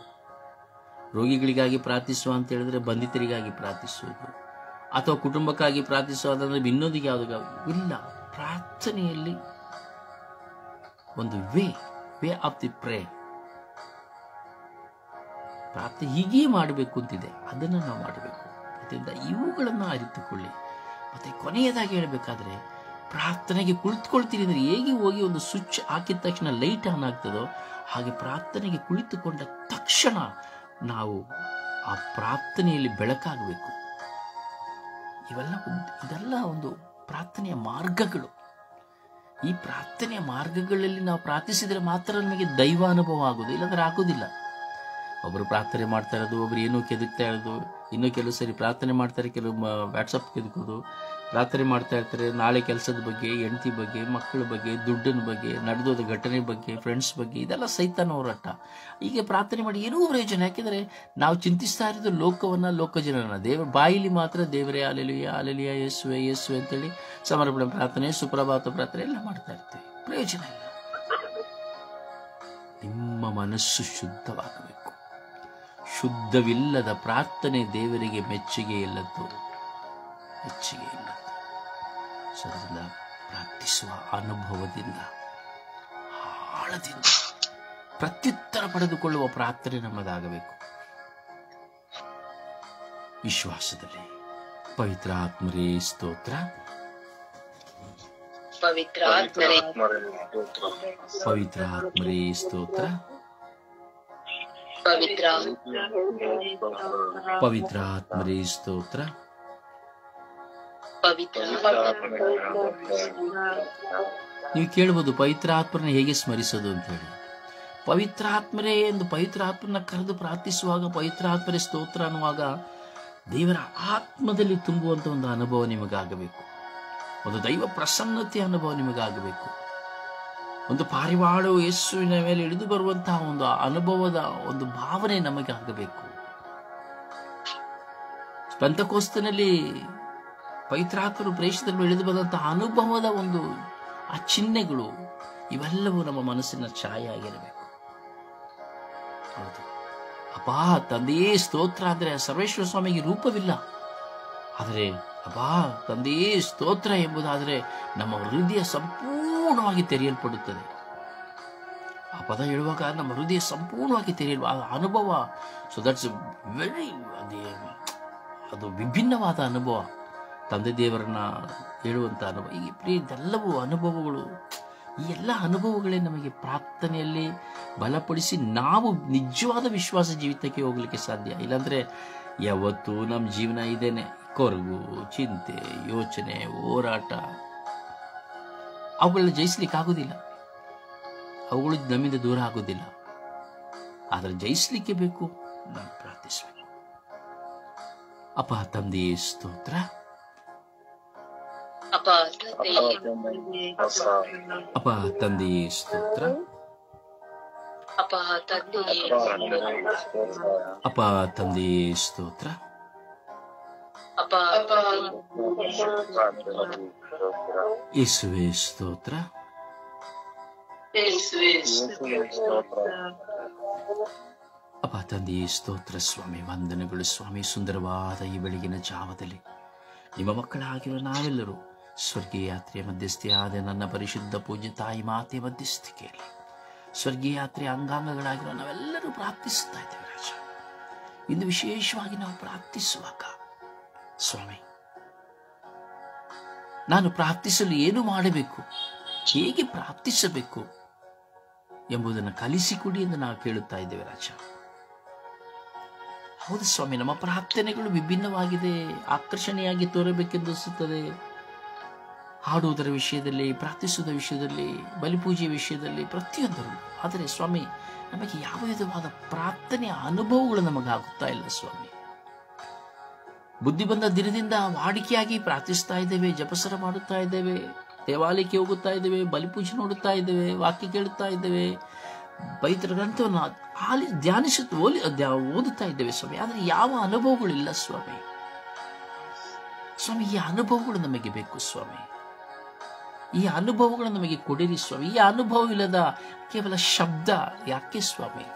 ರೋಗಿಗಳಿಗಾಗಿ ಪ್ರಾರ್ಥಿಸುವ ಅಂತ ಹೇಳಿದ್ರೆ ಬಂಧಿತರಿಗಾಗಿ ಪ್ರಾರ್ಥಿಸುವುದು, ಅಥವಾ ಕುಟುಂಬಕ್ಕಾಗಿ ಪ್ರಾರ್ಥಿಸುವುದಂದ್ರೆ ಇನ್ನೊಂದಿಗೆ ಯಾವುದಾಗ ಇಲ್ಲ. ಪ್ರಾರ್ಥನೆಯಲ್ಲಿ ಒಂದು ವೇ ಆಫ್ ದಿ ಪ್ರೇ, ಪ್ರಾರ್ಥನೆ ಹೀಗೆ ಮಾಡಬೇಕು ಅಂತಿದೆ, ಅದನ್ನು ನಾವು ಮಾಡಬೇಕು. ಅದರಿಂದ ಇವುಗಳನ್ನು ಅರಿತುಕೊಳ್ಳಿ. ಮತ್ತೆ ಕೊನೆಯದಾಗಿ ಹೇಳಬೇಕಾದ್ರೆ, ಪ್ರಾರ್ಥನೆಗೆ ಕುಳಿತುಕೊಳ್ತೀರಿ ಅಂದ್ರೆ ಹೇಗೆ ಹೋಗಿ ಒಂದು ಸ್ವಿಚ್ ಹಾಕಿದ ತಕ್ಷಣ ಲೈಟ್ ಆನ್ ಆಗ್ತದೋ ಹಾಗೆ ಪ್ರಾರ್ಥನೆಗೆ ಕುಳಿತುಕೊಂಡ ತಕ್ಷಣ ನಾವು ಆ ಪ್ರಾರ್ಥನೆಯಲ್ಲಿ ಬೆಳಕಾಗಬೇಕು. ಇದೆಲ್ಲ ಒಂದು ಪ್ರಾರ್ಥನೆಯ ಮಾರ್ಗಗಳು. ಈ ಪ್ರಾರ್ಥನೆಯ ಮಾರ್ಗಗಳಲ್ಲಿ ನಾವು ಪ್ರಾರ್ಥಿಸಿದರೆ ಮಾತ್ರ ನಮಗೆ ದೈವ ಅನುಭವ ಆಗೋದು, ಇಲ್ಲಾಂದ್ರೆ ಆಗೋದಿಲ್ಲ. ಒಬ್ಬರು ಪ್ರಾರ್ಥನೆ ಮಾಡ್ತಾ ಇರೋದು, ಒಬ್ರು ಏನೋ ಕೆದಕ್ತಾ ಇರೋದು, ಇನ್ನೂ ಕೆಲವು ಸರಿ ಪ್ರಾರ್ಥನೆ ಮಾಡ್ತಾರೆ, ಕೆಲವು ವಾಟ್ಸಪ್ ಕೆದಕೋದು, ಪ್ರಾರ್ಥನೆ ಮಾಡ್ತಾ ಇರ್ತಾರೆ ನಾಳೆ ಕೆಲಸದ ಬಗ್ಗೆ, ಹೆಂಡತಿ ಬಗ್ಗೆ, ಮಕ್ಕಳ ಬಗ್ಗೆ, ದುಡ್ಡಿನ ಬಗ್ಗೆ, ನಡೆದೋದ ಘಟನೆ ಬಗ್ಗೆ, ಫ್ರೆಂಡ್ಸ್ ಬಗ್ಗೆ. ಇದೆಲ್ಲ ಸೈತಾನ ಹೋರಾಟ. ಹೀಗೆ ಪ್ರಾರ್ಥನೆ ಮಾಡಿ ಏನೂ ಪ್ರಯೋಜನ. ಯಾಕೆಂದ್ರೆ ನಾವು ಚಿಂತಿಸ್ತಾ ಇರೋದು ಲೋಕವನ್ನ, ಲೋಕ ಜನರನ್ನ. ದೇವರ ಬಾಯಿಲಿ ಮಾತ್ರ ದೇವರೇ ಅಲೆಲುಯ ಅಲೆಲುಯ ಯೇಸುವೆ ಯೇಸುವೆ ಅಂತೇಳಿ ಸಮರ್ಪಣೆ ಪ್ರಾರ್ಥನೆ, ಸುಪ್ರಭಾತ ಪ್ರಾರ್ಥನೆ ಎಲ್ಲ ಮಾಡ್ತಾ ಇರ್ತೀವಿ, ಪ್ರಯೋಜನ ಇಲ್ಲ. ನಿಮ್ಮ ಮನಸ್ಸು ಶುದ್ಧವಾಗಬೇಕು. ಶುದ್ಧವಿಲ್ಲದ ಪ್ರಾರ್ಥನೆ ದೇವರಿಗೆ ಮೆಚ್ಚುಗೆ ಇಲ್ಲದ್ದು. ಅದರಿಂದ ಪ್ರಾರ್ಥಿಸುವ ಅನುಭವದಿಂದ, ಆಳದಿಂದ ಪ್ರತ್ಯುತ್ತರ ಪಡೆದುಕೊಳ್ಳುವ ಪ್ರಾರ್ಥನೆ ನಮ್ಮದಾಗಬೇಕು. ವಿಶ್ವಾಸದಲ್ಲಿ ಪವಿತ್ರ ಆತ್ಮರೇ ಸ್ತೋತ್ರ, ಪವಿತ್ರ ಆತ್ಮರೇ ಸ್ತೋತ್ರ, ಪವಿತ್ರ ಆತ್ಮರೇ ಸ್ತೋತ್ರ. ನೀವು ಕೇಳಬಹುದು ಪವಿತ್ರ ಆತ್ಮರನ್ನ ಹೇಗೆ ಸ್ಮರಿಸೋದು ಅಂತ ಹೇಳಿ. ಪವಿತ್ರ ಆತ್ಮರೇ ಎಂದು ಪವಿತ್ರ ಆತ್ಮನ ಕರೆದು ಪ್ರಾರ್ಥಿಸುವಾಗ, ಪವಿತ್ರ ಆತ್ಮರೇ ಸ್ತೋತ್ರ ಅನ್ನುವಾಗ ದೇವರ ಆತ್ಮದಲ್ಲಿ ತುಂಬುವಂತ ಒಂದು ಅನುಭವ ನಿಮಗಾಗಬೇಕು. ಒಂದು ದೈವ ಪ್ರಸನ್ನತೆಯ ಅನುಭವ ನಿಮಗಾಗಬೇಕು. ಒಂದು ಪಾರಿವಾಳ ಯೇಸುವಿನ ಮೇಲೆ ಇಳಿದು ಬರುವಂತಹ ಒಂದು ಅನುಭವದ ಒಂದು ಭಾವನೆ ನಮಗಾಗಬೇಕು. ಪೆಂತೆಕೋಸ್ತನಲ್ಲಿ ಪವಿತ್ರಾತ್ಮರು ಪ್ರೇಷಿತರು ಇಳಿದು ಬಂದಂತಹ ಅನುಭವದ ಒಂದು ಆ ಚಿಹ್ನೆಗಳು, ಇವೆಲ್ಲವೂ ನಮ್ಮ ಮನಸ್ಸಿನ ಛಾಯೆ ಆಗಿರಬೇಕು. ಹೌದು, ಅಬ್ಬಾ ತಂದೆಯೇ ಸ್ತೋತ್ರ ಅಂದ್ರೆ ಸರ್ವೇಶ್ವರ ಸ್ವಾಮಿಗೆ ರೂಪವಿಲ್ಲ. ಆದರೆ ಅಬ್ಬಾ ತಂದೆಯೇ ಸ್ತೋತ್ರ ಎಂಬುದಾದರೆ ನಮ್ಮ ಹೃದಯ ಸಂಪೂರ್ಣವಾಗಿ ತೆರೆಯಲ್ಪಡುತ್ತದೆ. ಆ ಪದ ಹೇಳುವಾಗ ನಮ್ಮ ಹೃದಯ ಸಂಪೂರ್ಣವಾಗಿ ತೆರೆಯಲು ಆ ಅನುಭವ. ಸೊ ದಟ್ಸ್ ವೆರಿ, ಅದು ವಿಭಿನ್ನವಾದ ಅನುಭವ, ತಂದೆ ದೇವರನ್ನ ಹೇಳುವಂತ ಅನುಭವ. ಈ ಇದೆಲ್ಲವೂ ಅನುಭವಗಳು. ಈ ಎಲ್ಲ ಅನುಭವಗಳೇ ನಮಗೆ ಪ್ರಾರ್ಥನೆಯಲ್ಲಿ ಬಲಪಡಿಸಿ ನಾವು ನಿಜವಾದ ವಿಶ್ವಾಸ ಜೀವಿತಕ್ಕೆ ಹೋಗ್ಲಿಕ್ಕೆ ಸಾಧ್ಯ. ಇಲ್ಲಾಂದ್ರೆ ಯಾವತ್ತೂ ನಮ್ಮ ಜೀವನ ಇದೇನೆ, ಕೊರಗು, ಚಿಂತೆ, ಯೋಚನೆ, ಹೋರಾಟ. ಅವುಗಳನ್ನ ಜಯಿಸ್ಲಿಕ್ಕೆ ಆಗೋದಿಲ್ಲ, ಅವುಗಳು ನಮ್ಮಿಂದ ದೂರ ಆಗೋದಿಲ್ಲ. ಆದರೆ ಜಯಿಸ್ಲಿಕ್ಕೆ ಬೇಕು, ನಾವು ಪ್ರಾರ್ಥಿಸಬೇಕು. ಅಪ್ಪ ತಂದೆಯೇ ಸ್ತೋತ್ರ, ಅಪ್ಪ ತಂದೆಯೇ ಅಪ್ಪ ತಂದೆಯೇ ಸ್ತೋತ್ರ. ಅಪ್ಪ ತಂದೆಯೇ ಅಪ್ಪ ತಂದೆಯೇ ಸ್ತೋತ್ರ. ಅಪ್ಪ ಯೇಸುವೇ ಸ್ತೋತ್ರ. ಅಪ್ಪ ತಂದೆಯೇ ಸ್ತೋತ್ರ ಸ್ವಾಮಿ, ವಂದನೆಗಳು ಸ್ವಾಮಿ. ಸುಂದರವಾದ ಈ ಬೆಳಗಿನ ಜಾವದಲ್ಲಿ ನಿಮ್ಮ ಮಕ್ಕಳಾಗಿರುವ ನಾವೆಲ್ಲರೂ ಸ್ವರ್ಗೀಯ ಯಾತ್ರೆಯ ಮಧ್ಯಸ್ಥೆಯಾದ ನನ್ನ ಪರಿಶುದ್ಧ ಪೂಜ್ಯ ತಾಯಿ ಮಾತೆ ಮಧ್ಯಸ್ಥಿಕೆಯಲ್ಲಿ ಸ್ವರ್ಗೀಯ ಯಾತ್ರೆಯ ಅಂಗಾಂಗಗಳಾಗಿರುವ ನಾವೆಲ್ಲರೂ ಪ್ರಾರ್ಥಿಸುತ್ತಾ ಇದ್ದೇವೆ ರಾಜ. ಇಂದು ವಿಶೇಷವಾಗಿ ನಾವು ಪ್ರಾರ್ಥಿಸುವಾಗ ಸ್ವಾಮಿ, ನಾನು ಪ್ರಾರ್ಥಿಸಲು ಏನು ಮಾಡಬೇಕು, ಹೇಗೆ ಪ್ರಾರ್ಥಿಸಬೇಕು ಎಂಬುದನ್ನು ಕಲಿಸಿಕೊಡಿ ಎಂದು ನಾವು ಕೇಳುತ್ತಾ ಇದ್ದೇವೆ ರಾಜ. ಹೌದು ಸ್ವಾಮಿ, ನಮ್ಮ ಪ್ರಾರ್ಥನೆಗಳು ವಿಭಿನ್ನವಾಗಿದೆ, ಆಕರ್ಷಣೆಯಾಗಿ ತೋರಬೇಕೆಂದು ಅನಿಸುತ್ತದೆ. ಹಾಡುವುದರ ವಿಷಯದಲ್ಲಿ, ಪ್ರಾರ್ಥಿಸುವುದರ ವಿಷಯದಲ್ಲಿ, ಬಲಿಪೂಜೆಯ ವಿಷಯದಲ್ಲಿ, ಪ್ರತಿಯೊಂದರಲ್ಲೂ. ಆದರೆ ಸ್ವಾಮಿ, ನಮಗೆ ಯಾವ ವಿಧವಾದ ಪ್ರಾರ್ಥನೆಯ ಅನುಭವಗಳು ನಮಗಾಗುತ್ತಾ ಇಲ್ಲ ಸ್ವಾಮಿ. ಬುದ್ಧಿ ಬಂದ ದಿನದಿಂದ ವಾಡಿಕೆಯಾಗಿ ಪ್ರಾರ್ಥಿಸ್ತಾ ಇದ್ದೇವೆ, ಜಪಸರ ಮಾಡುತ್ತಾ ಇದ್ದೇವೆ, ದೇವಾಲಯಕ್ಕೆ ಹೋಗುತ್ತಾ ಇದ್ದೇವೆ, ಬಲಿಪೂಜೆ ನೋಡುತ್ತಾ ಇದ್ದೇವೆ, ವಾಕ್ಯ ಕೇಳುತ್ತಾ ಇದ್ದೇವೆ, ಪವಿತ್ರ ಗ್ರಂಥವನ್ನು ಓದುತ್ತಾ ಇದ್ದೇವೆ ಸ್ವಾಮಿ. ಆದರೆ ಯಾವ ಅನುಭವಗಳಿಲ್ಲ ಸ್ವಾಮಿ. ಸ್ವಾಮಿ, ಈ ಅನುಭವಗಳು ನಮಗೆ ಬೇಕು ಸ್ವಾಮಿ. ಈ ಅನುಭವಗಳು ನಮಗೆ ಕೊಡಿರಿ ಸ್ವಾಮಿ. ಈ ಅನುಭವವಿಲ್ಲದ ಕೇವಲ ಶಬ್ದ ಯಾಕೆ ಸ್ವಾಮಿ?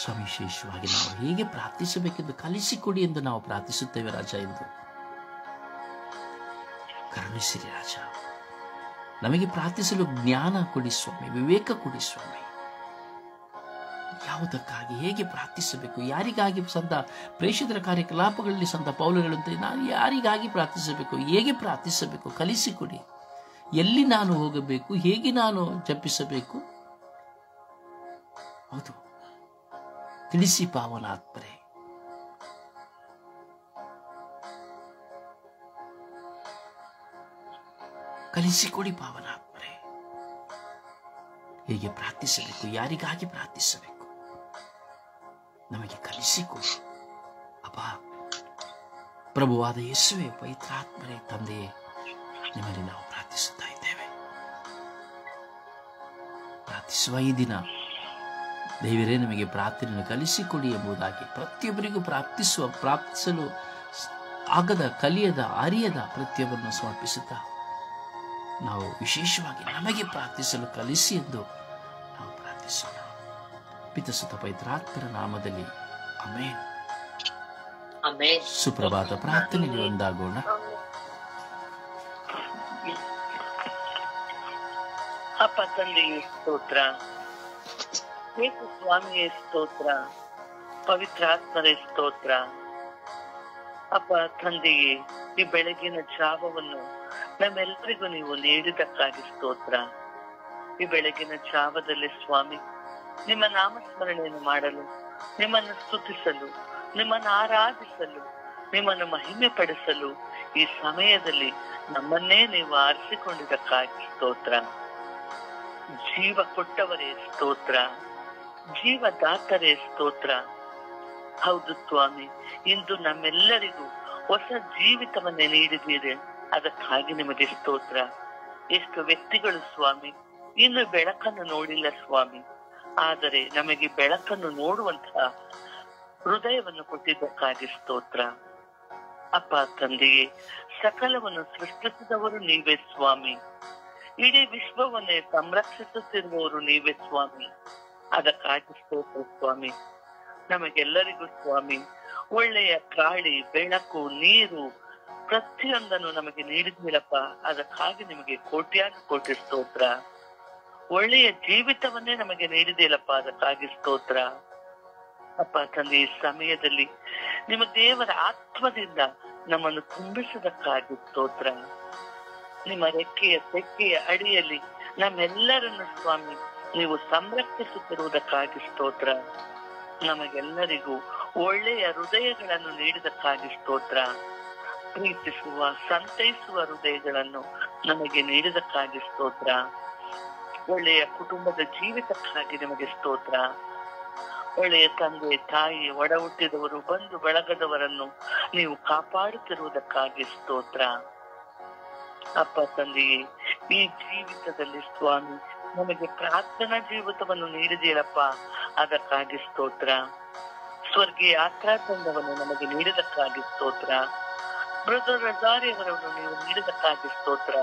ಸ್ವಾಮಿ, ವಿಶೇಷವಾಗಿ ನಾವು ಹೇಗೆ ಪ್ರಾರ್ಥಿಸಬೇಕೆಂದು ಕಲಿಸಿಕೊಡಿ ಎಂದು ನಾವು ಪ್ರಾರ್ಥಿಸುತ್ತೇವೆ ರಾಜ. ಎಂದು ಕರುಣಿಸಿರಿ ರಾಜ. ನಮಗೆ ಪ್ರಾರ್ಥಿಸಲು ಜ್ಞಾನ ಕೊಡಿ ಸ್ವಾಮಿ, ವಿವೇಕ ಕೊಡಿ ಸ್ವಾಮಿ. ಯಾವುದಕ್ಕಾಗಿ ಹೇಗೆ ಪ್ರಾರ್ಥಿಸಬೇಕು, ಯಾರಿಗಾಗಿ ಸಂತ ಪ್ರೇಷಿತರ ಕಾರ್ಯಕಲಾಪಗಳಲ್ಲಿ ಸಂತ ಪೌಲರು ಹೇಳುವಂತೆ ನಾನು ಯಾರಿಗಾಗಿ ಪ್ರಾರ್ಥಿಸಬೇಕು, ಹೇಗೆ ಪ್ರಾರ್ಥಿಸಬೇಕು ಕಲಿಸಿಕೊಡಿ. ಎಲ್ಲಿ ನಾನು ಹೋಗಬೇಕು, ಹೇಗೆ ನಾನು ಜಪಿಸಬೇಕು, ಹೌದು ತಿಳಿಸಿ ಪಾವನಾತ್ಮರೇ. ಕಲಿಸಿಕೊಡಿ ಪಾವನಾತ್ಮರೇ, ಹೇಗೆ ಪ್ರಾರ್ಥಿಸಬೇಕು, ಯಾರಿಗಾಗಿ ಪ್ರಾರ್ಥಿಸಬೇಕು ನಮಗೆ ಕಲಿಸಿಕೊಡಿ ಅಪ್ಪ. ಪ್ರಭುವಾದ ಯೇಸುವೆ, ಪವಿತ್ರಾತ್ಮರೇ, ತಂದೆಯೇ, ನಿಮ್ಮಲ್ಲಿ ನಾವು ಪ್ರಾರ್ಥಿಸುತ್ತಾ ಇದ್ದೇವೆ. ಪ್ರಾರ್ಥಿಸುವ ಈ ದಿನ ದೇವರೇ ನಮಗೆ ಪ್ರಾರ್ಥನೆಯನ್ನು ಕಲಿಸಿಕೊಡಿ ಎಂಬುದಾಗಿ ಪ್ರತಿಯೊಬ್ಬರಿಗೂ ಪ್ರಾರ್ಥಿಸಲು ಆಗದ, ಕಲಿಯದ, ಅರಿಯದ ಪ್ರತಿಯೊಬ್ಬರನ್ನು ಸಮರ್ಪಿಸುತ್ತಾ ನಾವು ವಿಶೇಷವಾಗಿ ನಮಗೆ ಪ್ರಾರ್ಥಿಸಲು ಕಲಿಸಿ ಎಂದು ನಾವು ಪ್ರಾರ್ಥಿಸೋಣ. ಪಿತಸುತ ಪವಿತ್ರಾತ್ಮರ ನಾಮದಲ್ಲಿ ಆಮೆನ್. ಸುಪ್ರಭಾತ ಪ್ರಾರ್ಥನೆಗೆ ಒಂದಾಗೋಣ. ಅಪ್ಪ ತಂದೆಯೇ ಸ್ತೋತ್ರ, ಯೇಸು ಸ್ವಾಮಿಯೇ ಸ್ತೋತ್ರ, ಪವಿತ್ರಾತ್ಮರೇ ಸ್ತೋತ್ರ. ಅಪ್ಪ ತಂದೆಯೇ, ಈ ಬೆಳಗಿನ ಜಾವವನ್ನು ನಮ್ಮೆಲ್ಲರಿಗೂ ನೀವು ನೀಡಿದ್ದಕ್ಕಾಗಿ ಸ್ತೋತ್ರ. ಈ ಬೆಳಗಿನ ಜಾವದಲ್ಲಿ ಸ್ವಾಮಿ, ನಿಮ್ಮ ನಾಮಸ್ಮರಣೆಯನ್ನು ಮಾಡಲು, ನಿಮ್ಮನ್ನು ಸ್ತುತಿಸಲು, ನಿಮ್ಮನ್ನು ಆರಾಧಿಸಲು, ನಿಮ್ಮನ್ನು ಮಹಿಮೆ ಪಡಿಸಲು ಈ ಸಮಯದಲ್ಲಿ ನಮ್ಮನ್ನೇ ನೀವು ಆರಿಸಿಕೊಂಡಿದ್ದಕ್ಕಾಗಿ ಸ್ತೋತ್ರ. ಜೀವ ಕೊಟ್ಟವರೇ ಸ್ತೋತ್ರ, ಜೀವದಾತರೇ ಸ್ತೋತ್ರ. ಹೌದು ಸ್ವಾಮಿ, ಇಂದು ನಮ್ಮೆಲ್ಲರಿಗೂ ಹೊಸ ಜೀವಿತವನ್ನೇ ನೀಡಿದ್ದೀರಿ, ಅದಕ್ಕಾಗಿ ನಿಮಗೆ ಸ್ತೋತ್ರ. ಎಷ್ಟು ವ್ಯಕ್ತಿಗಳು ಸ್ವಾಮಿ ಇನ್ನು ಬೆಳಕನ್ನು ನೋಡಿಲ್ಲ ಸ್ವಾಮಿ, ಆದರೆ ನಮಗೆ ಬೆಳಕನ್ನು ನೋಡುವಂತಹ ಹೃದಯವನ್ನು ಕೊಟ್ಟಿದ್ದಕ್ಕಾಗಿ ಸ್ತೋತ್ರ. ಅಪ್ಪ ತಂದೆಯೇ, ಸಕಲವನ್ನು ಸೃಷ್ಟಿಸಿದವರು ನೀವೇ ಸ್ವಾಮಿ, ಇಡೀ ವಿಶ್ವವನ್ನೇ ಸಂರಕ್ಷಿಸುತ್ತಿರುವವರು ನೀವೇ ಸ್ವಾಮಿ, ಅದಕ್ಕಾಗಿ ಸ್ತೋತ್ರ ಸ್ವಾಮಿ. ನಮಗೆಲ್ಲರಿಗೂ ಸ್ವಾಮಿ ಒಳ್ಳೆಯ ಗಾಳಿ, ಬೆಳಕು, ನೀರು ಪ್ರತಿಯೊಂದನ್ನು ನಮಗೆ ನೀಡಿದ್ಮಿಲ್ಲಪ್ಪ, ಅದಕ್ಕಾಗಿ ನಿಮಗೆ ಕೋಟ್ಯಾನು ಕೋಟಿ ಸ್ತೋತ್ರ. ಒಳ್ಳೆಯ ಜೀವಿತವನ್ನೇ ನಮಗೆ ನೀಡಿದಿಲ್ಲಪ್ಪ, ಅದಕ್ಕಾಗಿ ಸ್ತೋತ್ರ. ಅಪ್ಪ ತಂದೆ, ಈ ಸಮಯದಲ್ಲಿ ನಿಮ್ಮ ದೇವರ ಆತ್ಮದಿಂದ ನಮ್ಮನ್ನು ತುಂಬಿಸುವುದಕ್ಕಾಗಿ ಸ್ತೋತ್ರ. ನಿಮ್ಮ ರೆಕ್ಕೆಯ ತೆಕ್ಕೆಯ ಅಡಿಯಲ್ಲಿ ನಮ್ಮೆಲ್ಲರನ್ನು ಸ್ವಾಮಿ ನೀವು ಸಂರಕ್ಷಿಸುತ್ತಿರುವುದಕ್ಕಾಗಿ ಸ್ತೋತ್ರ. ನಮಗೆಲ್ಲರಿಗೂ ಒಳ್ಳೆಯ ಹೃದಯಗಳನ್ನು ನೀಡಿದಕ್ಕಾಗಿ ಸ್ತೋತ್ರ. ಪ್ರೀತಿಸುವ, ಸಂತೈಸುವ ಹೃದಯಗಳನ್ನು ನಮಗೆ ನೀಡಿದಕ್ಕಾಗಿ ಸ್ತೋತ್ರ. ಒಳ್ಳೆಯ ಕುಟುಂಬದ ಜೀವಿತಕ್ಕಾಗಿ ನಿಮಗೆ ಸ್ತೋತ್ರ. ಒಳ್ಳೆಯ ತಂದೆ, ತಾಯಿ, ಒಡ ಹುಟ್ಟಿದವರು, ಬಂಧು ಬಳಗದವರನ್ನು ನೀವು ಕಾಪಾಡುತ್ತಿರುವುದಕ್ಕಾಗಿ ಸ್ತೋತ್ರ. ಅಪ್ಪ ತಂದೆಯೇ, ಈ ಜೀವಿತದಲ್ಲಿ ಸ್ವಾಮಿ ನಮಗೆ ಪ್ರಾರ್ಥನಾ ಜೀವಿತವನ್ನು ನೀಡಿದೆಯಲ್ಲಪ್ಪ, ಅದಕ್ಕಾಗಿ ಸ್ತೋತ್ರ. ಸ್ವರ್ಗೀಯ ಯಾತ್ರಾ ತಂಡವನ್ನು ನಮಗೆ ನೀಡಿದಕ್ಕಾಗಿ ಸ್ತೋತ್ರ. ಬ್ರದರ್ ರಜಾರಿ ಅವರನ್ನು ನೀವು ನೀಡಿದಕ್ಕಾಗಿ ಸ್ತೋತ್ರ.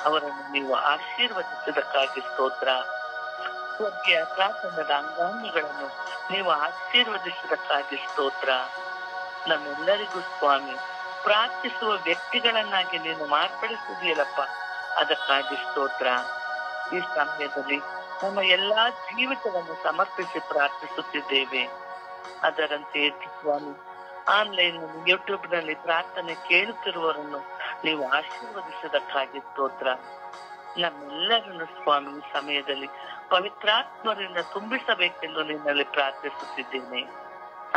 ಅವರನ್ನು ನೀವು ಆಶೀರ್ವದಿಸಿದಕ್ಕಾಗಿ ಸ್ತೋತ್ರ. ಸ್ವರ್ಗೀಯ ಯಾತ್ರಾ ತಂಡದ ಅಂಗಾಂಗಗಳನ್ನು ನೀವು ಆಶೀರ್ವದಿಸಿದಕ್ಕಾಗಿ ಸ್ತೋತ್ರ. ನಮ್ಮೆಲ್ಲರಿಗೂ ಸ್ವಾಮಿ ಪ್ರಾರ್ಥಿಸುವ ವ್ಯಕ್ತಿಗಳನ್ನಾಗಿ ನೀನು ಮಾರ್ಪಡಿಸಿದೆಯಲ್ಲಪ್ಪ, ಅದಕ್ಕಾಗಿ ಸ್ತೋತ್ರ. ಈ ಸಮಯದಲ್ಲಿ ನಮ್ಮ ಎಲ್ಲಾ ಜೀವಿತವನ್ನು ಸಮರ್ಪಿಸಿ ಪ್ರಾರ್ಥಿಸುತ್ತಿದ್ದೇವೆ. ಅದರಂತೆ ಸ್ವಾಮಿ ಆನ್ಲೈನ್ ಯೂಟ್ಯೂಬ್ ನಲ್ಲಿ ಪ್ರಾರ್ಥನೆ ಕೇಳುತ್ತಿರುವವರನ್ನು ನೀವು ಆಶೀರ್ವದಿಸಿದಕ್ಕಾಗಿ ಸ್ತೋತ್ರ. ನಮ್ಮೆಲ್ಲರನ್ನು ಸ್ವಾಮಿ ಈ ಸಮಯದಲ್ಲಿ ಪವಿತ್ರಾತ್ಮರಿಂದ ತುಂಬಿಸಬೇಕೆಂದು ನಿನ್ನಲ್ಲಿ ಪ್ರಾರ್ಥಿಸುತ್ತಿದ್ದೇನೆ.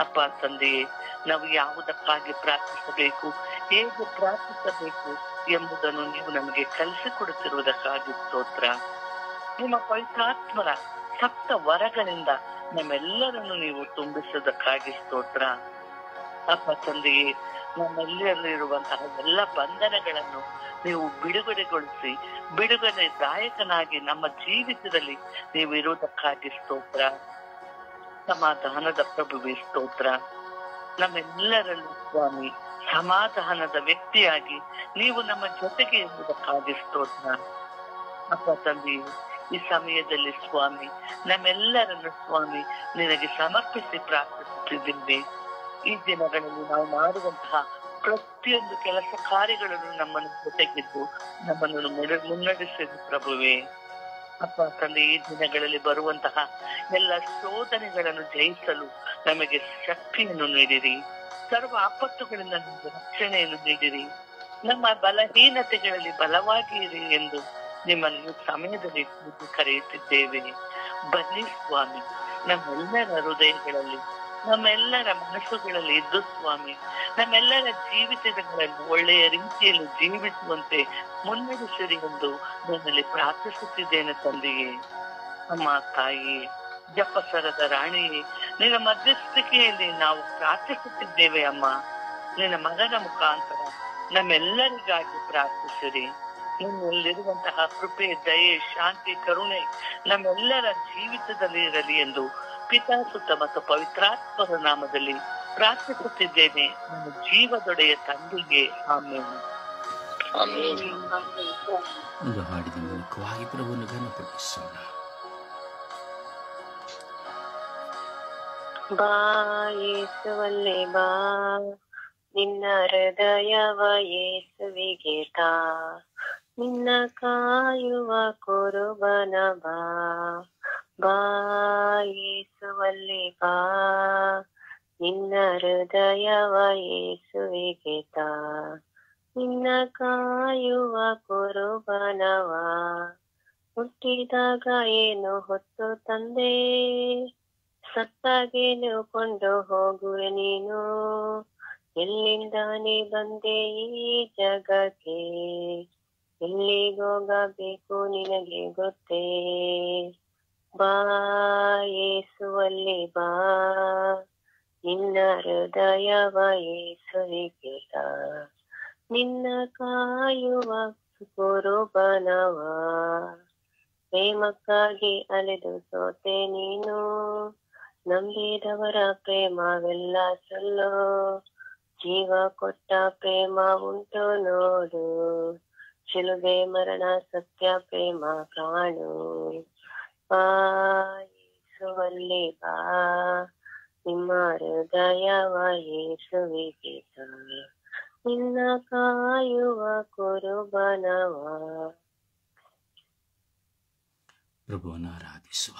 ಅಪ್ಪ ತಂದೆಯೇ, ನಾವು ಯಾವುದಕ್ಕಾಗಿ ಪ್ರಾರ್ಥಿಸಬೇಕು, ಹೇಗೆ ಪ್ರಾರ್ಥಿಸಬೇಕು ಎಂಬುದನ್ನು ನೀವು ನಮಗೆ ಕಲಿಸಿಕೊಡುತ್ತಿರುವುದಕ್ಕಾಗಿ ಸ್ತೋತ್ರ. ನಿಮ್ಮ ಪವಿತ್ರಾತ್ಮರ ಸಪ್ತ ವರಗಳಿಂದ ನಮ್ಮೆಲ್ಲರನ್ನು ನೀವು ತುಂಬಿಸುವುದಕ್ಕಾಗಿ ಸ್ತೋತ್ರ. ಅಪ್ಪ ತಂದೆಯೇ, ನಮ್ಮೆಲ್ಲರಲ್ಲಿರುವಂತಹ ಎಲ್ಲ ಬಂಧನಗಳನ್ನು ನೀವು ಬಿಡುಗಡೆಗೊಳಿಸಿ ಬಿಡುಗಡೆದಾಯಕನಾಗಿ ನಮ್ಮ ಜೀವಿತದಲ್ಲಿ ನೀವು ಇರುವುದಕ್ಕಾಗಿ ಸ್ತೋತ್ರ. ಸಮಾಧಾನದ ಪ್ರಭುವೇ ಸ್ತೋತ್ರ. ನಮ್ಮೆಲ್ಲರಲ್ಲೂ ಸ್ವಾಮಿ ಸಮಾಧಾನದ ವ್ಯಕ್ತಿಯಾಗಿ ನೀವು ನಮ್ಮ ಜೊತೆಗೆ ಇರುವುದಕ್ಕಾಗಿ ಸ್ತೋತ್ರ. ಅಪ್ಪ ತಂದೆ, ಈ ಸಮಯದಲ್ಲಿ ಸ್ವಾಮಿ ನಮ್ಮೆಲ್ಲರನ್ನು ಸ್ವಾಮಿ ನಿನಗೆ ಸಮರ್ಪಿಸಿ ಪ್ರಾರ್ಥಿಸುತ್ತಿದ್ದೇವೆ. ಈ ದಿನಗಳಲ್ಲಿ ನಾವು ಮಾಡುವಂತಹ ಪ್ರತಿಯೊಂದು ಕೆಲಸ ಕಾರ್ಯಗಳನ್ನು ನಮ್ಮನ್ನು ಜೊತೆಗಿದ್ದು ನಮ್ಮನ್ನು ಮುನ್ನಡೆಸಿದ ಪ್ರಭುವೇ. ಅಪ್ಪ ತಂದೆ, ಈ ದಿನಗಳಲ್ಲಿ ಬರುವಂತಹ ಎಲ್ಲ ಶೋಧನೆಗಳನ್ನು ಜಯಿಸಲು ನಮಗೆ ಶಕ್ತಿಯನ್ನು ನೀಡಿರಿ. ಸರ್ವ ಆಪತ್ತುಗಳಿಂದ ನಮಗೆ ರಕ್ಷಣೆಯನ್ನು ನೀಡಿರಿ. ನಮ್ಮ ಬಲಹೀನತೆಗಳಲ್ಲಿ ಬಲವಾಗಿ ಇರಿ ಎಂದು ನಿಮ್ಮನ್ನು ಸಮಯದಲ್ಲಿ ಕರೆಯುತ್ತಿದ್ದೇವೆ. ಬನ್ನಿ ಸ್ವಾಮಿ, ನಮ್ಮೆಲ್ಲರ ಹೃದಯಗಳಲ್ಲಿ ನಮ್ಮೆಲ್ಲರ ಮನಸ್ಸುಗಳಲ್ಲಿ ಇದ್ದು ಸ್ವಾಮಿ ನಮ್ಮೆಲ್ಲರ ಜೀವಿತಗಳಲ್ಲಿ ಒಳ್ಳೆಯ ರೀತಿಯಲ್ಲಿ ಜೀವಿಸುವಂತೆ ಮುನ್ನಡೆಸಿರಿ ಎಂದು ನನ್ನಲ್ಲಿ ಪ್ರಾರ್ಥಿಸುತ್ತಿದ್ದೇನೆ ತಂದೆಯೇ. ಅಮ್ಮ ತಾಯಿ, ಜಪಸರದ ರಾಣಿಯೇ, ನಿನ್ನ ಮಧ್ಯಸ್ಥಿಕೆಯಲ್ಲಿ ನಾವು ಪ್ರಾರ್ಥಿಸುತ್ತಿದ್ದೇವೆ. ಅಮ್ಮ, ನಿನ್ನ ಮಗನ ಮುಖಾಂತರ ನಮ್ಮೆಲ್ಲರಿಗಾಗಿ ಪ್ರಾರ್ಥಿಸಿರಿ. ನಿನ್ನಲ್ಲಿರುವಂತಹ ಕೃಪೆ, ದಯೆ, ಶಾಂತಿ, ಕರುಣೆ ನಮ್ಮೆಲ್ಲರ ಜೀವಿತದಲ್ಲಿ ಇರಲಿ ಎಂದು ಪಿತಾ, ಸುತ್ತ ಮತ್ತು ಪವಿತ್ರಾತ್ಮರ ನಾಮದಲ್ಲಿ ಪ್ರಾರ್ಥಿಸುತ್ತಿದ್ದೇನೆ, ನನ್ನ ಜೀವದೊಡೆಯ ತಂದೆಗೆ. ಆಮೇಲೆ ಒಂದು ಹಾಡಿದ ಮೂಲಕವಾಗಿ ಪ್ರಭುವನ್ನು ಘನಪಡಿಸೋಣ. ಬಾ ಯೇಸುವಲ್ಲೇ ಬಾ, ನಿನ್ನ ಹೃದಯವ ಯೇಸುವಿಗೆ ತಾ, ನಿನ್ನ ಕಾಯುವ ಕುರುಬನ ಬಾ. ಬಾ ಯೇಸುವಲ್ಲೇ ಬಾ, ನಿನ್ನ ಹೃದಯವ ಯೇಸುವಿಗೆ ತಾ, ನಿನ್ನ ಕಾಯುವ ಕುರುಬನವ. ಹುಟ್ಟಿದಾಗ ಏನು ಹೊತ್ತು ತಂದೆ, ಸತ್ತಾಗೇನು ಕೊಂಡು ಹೋಗುವೆ ನೀನು. ಎಲ್ಲಿಂದ ನೀ ಬಂದೆ ಈ ಜಗಕ್ಕೆ, ಎಲ್ಲಿಗೋಗಬೇಕು ನಿನಗೆ ಗೊತ್ತೇ. ಬಾ ಯೇಸುವಲ್ಲಿ ಬಾ, ನಿನ್ನ ಹೃದಯವ ಯೇಸುವಿಗೆ ತಾ, ನಿನ್ನ ಕಾಯುವ ಕುರುಬನವ. ಪ್ರೇಮಕ್ಕಾಗಿ ಅಲೆದು ಸೋತೆ ನೀನು, ನಂಬಿದವರ ಪ್ರೇಮವೆಲ್ಲ ಸುಳ್ಳು. ಜೀವ ಕೊಟ್ಟ ಪ್ರೇಮ ಉಂಟು ನೋಡು, ಶಿಲುಬೆ ಮರಣ ಸತ್ಯ ಪ್ರೇಮ ಕಾಣು. ಬಾ ಯೇಸುವಲ್ಲಿ ಬಾ, ನಿಮ್ಮ ಹೃದಯವ ಯೇಸುವಿಗೆ ತಾ, ನಿನ್ನ ಕಾಯುವ ಕುರುಬನವ. ಪ್ರಭುವನ್ನು ಆರಾಧಿಸುವ,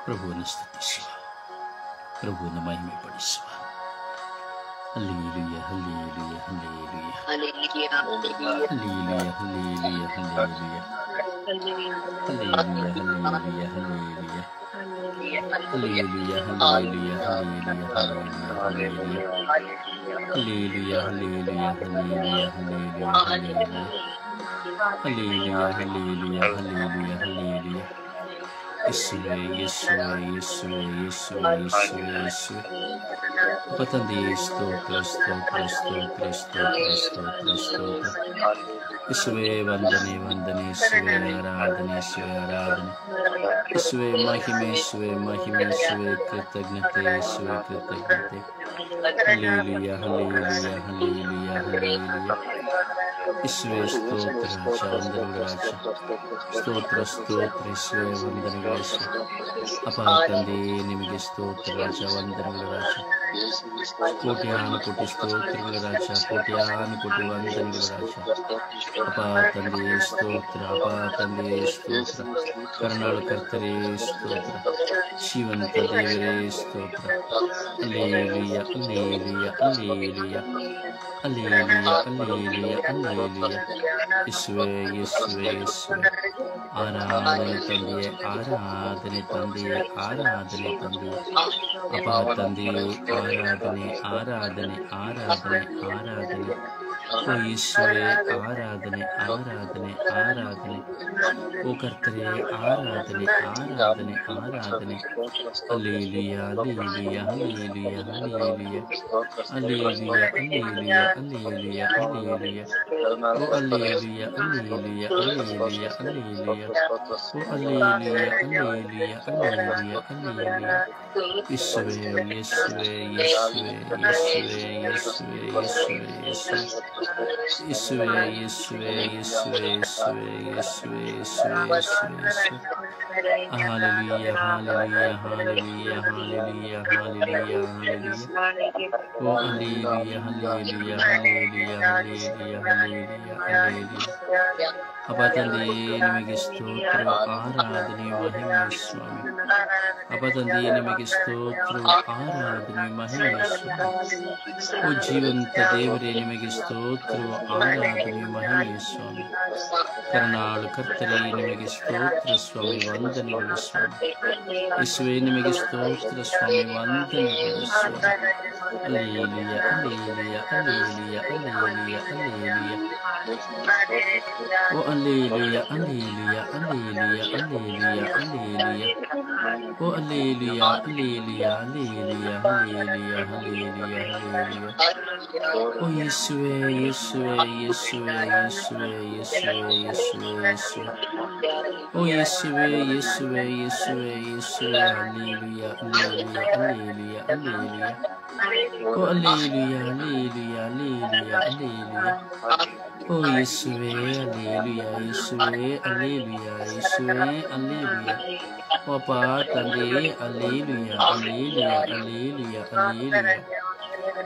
ಪ್ರಭುವನ್ನು ಸ್ತುತಿಸುವ, ಪ್ರಭುವನ್ನು ಮಹಿಮೆ ಪಡಿಸುವ. Hallelujah, hallelujah, hallelujah, hallelujah, hallelujah, hallelujah, hallelujah, hallelujah, hallelujah, hallelujah, hallelujah, hallelujah, hallelujah, hallelujah, hallelujah, hallelujah, hallelujah, hallelujah, hallelujah, ಯೇಸುವೆ ಯೇಸುವೆ ಯೇಸುವೆ ಯೇಸುವೆ ಯೇಸುವೆ ಯೇಸುವೆ. ಅಪ್ಪ ತಂದೆಯೇ ಸ್ತೋತ್ರ ಸ್ತೋತ್ರ ಸ್ತೋತ್ರ ಸ್ತೋತ್ರ ಸ್ತೋತ್ರ ಸ್ತೋತ್ರ. ಯೇಸುವೆ ವಂದನೆ ವಂದನೆ, ಯೇಸುವೆ ಆರಾಧನೆ, ಯೇಸುವೆ ಆರಾಧನೆ, ಯೇಸುವೆ ಮಹಿಮೆ, ಯೇಸುವೆ ಮಹಿಮೆ, ಯೇಸುವೆ ಕೃತಜ್ಞತೆ, ಯೇಸುವೆ ಕೃತಜ್ಞತೆ. Hallelujah hallelujah hallelujah hallelujah. ಯೇಸುವೆ ಸ್ತೋತ್ರ ರಾಜ, ವಂದನೆಗಳ ರಾಜ, ಸ್ತೋತ್ರ ಸ್ತೋತ್ರ ಯೇಸುವೆ, ವಂದನೆಗಳ ಯೇಸುವೆ. ಅಪ್ಪ ತಂದೆಯೇ ನಿಮಗೆ ಸ್ತೋತ್ರ ರಾಜ, ವಂದನೆಗಳ ರಾಜ, ಕೋಟ್ಯಾನು ಕೋಟಿ ಸ್ತೋತ್ರಗಳ ರಾಜ, ಕೋಟ್ಯಾನು ಕೋಟಿ ವಂದನೆಗಳ ರಾಜ. ಅಪ್ಪ ತಂದೆಯೇ ಸ್ತೋತ್ರ, ಅಪ್ಪ ತಂದೆಯೇ ಸ್ತೋತ್ರ, ಕರುಣಾಳು ಕರ್ತರೇ ಸ್ತೋತ್ರ, ಜೀವಂತ ದೇವರೇ ಸ್ತೋತ್ರ. Hallelujah hallelujah hallelujah hallelujah hallelujah hallelujah. ಯೇಸುವೆ ಯೇಸುವೆ ಯೇಸುವೆ. ಆರಾಧನೆ ತಂದೆಯೇ, ಆರಾಧನೆ ತಂದೆಯೇ, ಆರಾಧನೆ ತಂದೆಯೇ. ಅಪ್ಪ ತಂದೆಯೇ ಆರಾಧನೆ ಆರಾಧನೆ ಆರಾಧನೆ ಆರಾಧನೆ. ಓ ಯೇಸುವೆ ಆರಾಧನೆ ಆರಾಧನೆ ಆರಾಧನೆ. ಓ ಕರ್ತರೇ ಆರಾಧನೆ ಆರಾಧನೆ ಆರಾಧನೆ. Hallelujah hallelujah hallelujah hallelujah hallelujah hallelujah hallelujah hallelujah. ಓ ಹಲ್ಲೆಲೂಯ ಹಲ್ಲೆಲೂಯ ಹಲ್ಲೆಲೂಯ ಹಲ್ಲೆಲೂಯ. ಓ ಹಲ್ಲೆಲೂಯ ಹಲ್ಲೆಲೂಯ ಹಲ್ಲೆಲೂಯ ಹಲ್ಲೆಲೂಯ. ಯೇಸುವೆ ಯೇಸುವೆ ಯೇಸುವೆ ಯೇಸುವೆ ಯೇಸುವೆ ಯೇಸುವೆ ಯೇಸುವೆ. ಯೇಸುವೆ ಯೇಸುವೆ ಯೇಸುವೆ ಯೇಸುವೆ ಯೇಸುವೆ ಯೇಸುವೆ ಯೇಸುವೆ ಯೇಸುವೆ. Hallelujah hallelujah hallelujah hallelujah hallelujah hallelujah. ಓ hallelujah hallelujah hallelujah hallelujah hallelujah hallelujah. ಅಪ್ಪ ತಂದೆಯೇ ನಿಮಗೆ ಸ್ತೋತ್ರ, ಆರಾಧನೆ ಮಹಿಮೆ ಸ್ವಾಮಿ. ಅಪ್ಪ ತಂದೆಯೇ ನಿಮಗೆ ಸ್ತೋತ್ರ, ಆರಾಧನೆ ಮಹಿಮೆ ಸ್ವಾಮಿ. ಓ ಜೀವಂತ ದೇವರೇ ನಿಮಗೆ ಸ್ತೋತ್ರ, ಆರಾಧನೆ ಮಹಿಮೆ ಸ್ವಾಮಿ. ಕರುಣಾಳು ಕರ್ತರೇ ನಿಮಗೆ ಸ್ತೋತ್ರ ಸ್ವಾಮಿ, ವಂದನೆಗಳು ಸ್ವಾಮಿ. ಯೇಸುವೆ ನಿಮಗೆ ಸ್ತೋತ್ರ ಸ್ವಾಮಿ, ವಂದನೆಗಳು ಸ್ವಾಮಿ. Hallelujah hallelujah hallelujah hallelujah hallelujah. ಓ hallelujah hallelujah hallelujah hallelujah hallelujah. ಓ hallelujah hallelujah hallelujah hallelujah hallelujah hallelujah. ಓ ಯೇಸುವೆ ಯೇಸುವೆ ಯೇಸುವೆ ಯೇಸುವೆ ಯೇಸುವೆ ಯೇಸುವೆ ಯೇಸುವೆ. ಓ ಯೇಸುವೆ ಯೇಸುವೆ ಯೇಸುವೆ ಯೇಸುವೆ. Hallelujah hallelujah hallelujah hallelujah. ಓ ಹಲ್ಲೆಲೂಯ ಹಲ್ಲೆಲೂಯ ಹಲ್ಲೆಲೂಯ ಹಲ್ಲೆಲೂಯ. ಓ ಯೇಸುವೆ ಹಲ್ಲೆಲೂಯ ಯೇಸುವೆ ಹಲ್ಲೆಲೂಯ ಯೇಸುವೆ ಹಲ್ಲೆಲೂಯ. ಓ ಅಪ್ಪ ತಂದೆಯೇ ಹಲ್ಲೆಲೂಯ ಹಲ್ಲೆಲೂಯ ಹಲ್ಲೆಲೂಯ ಹಲ್ಲೆಲೂಯ.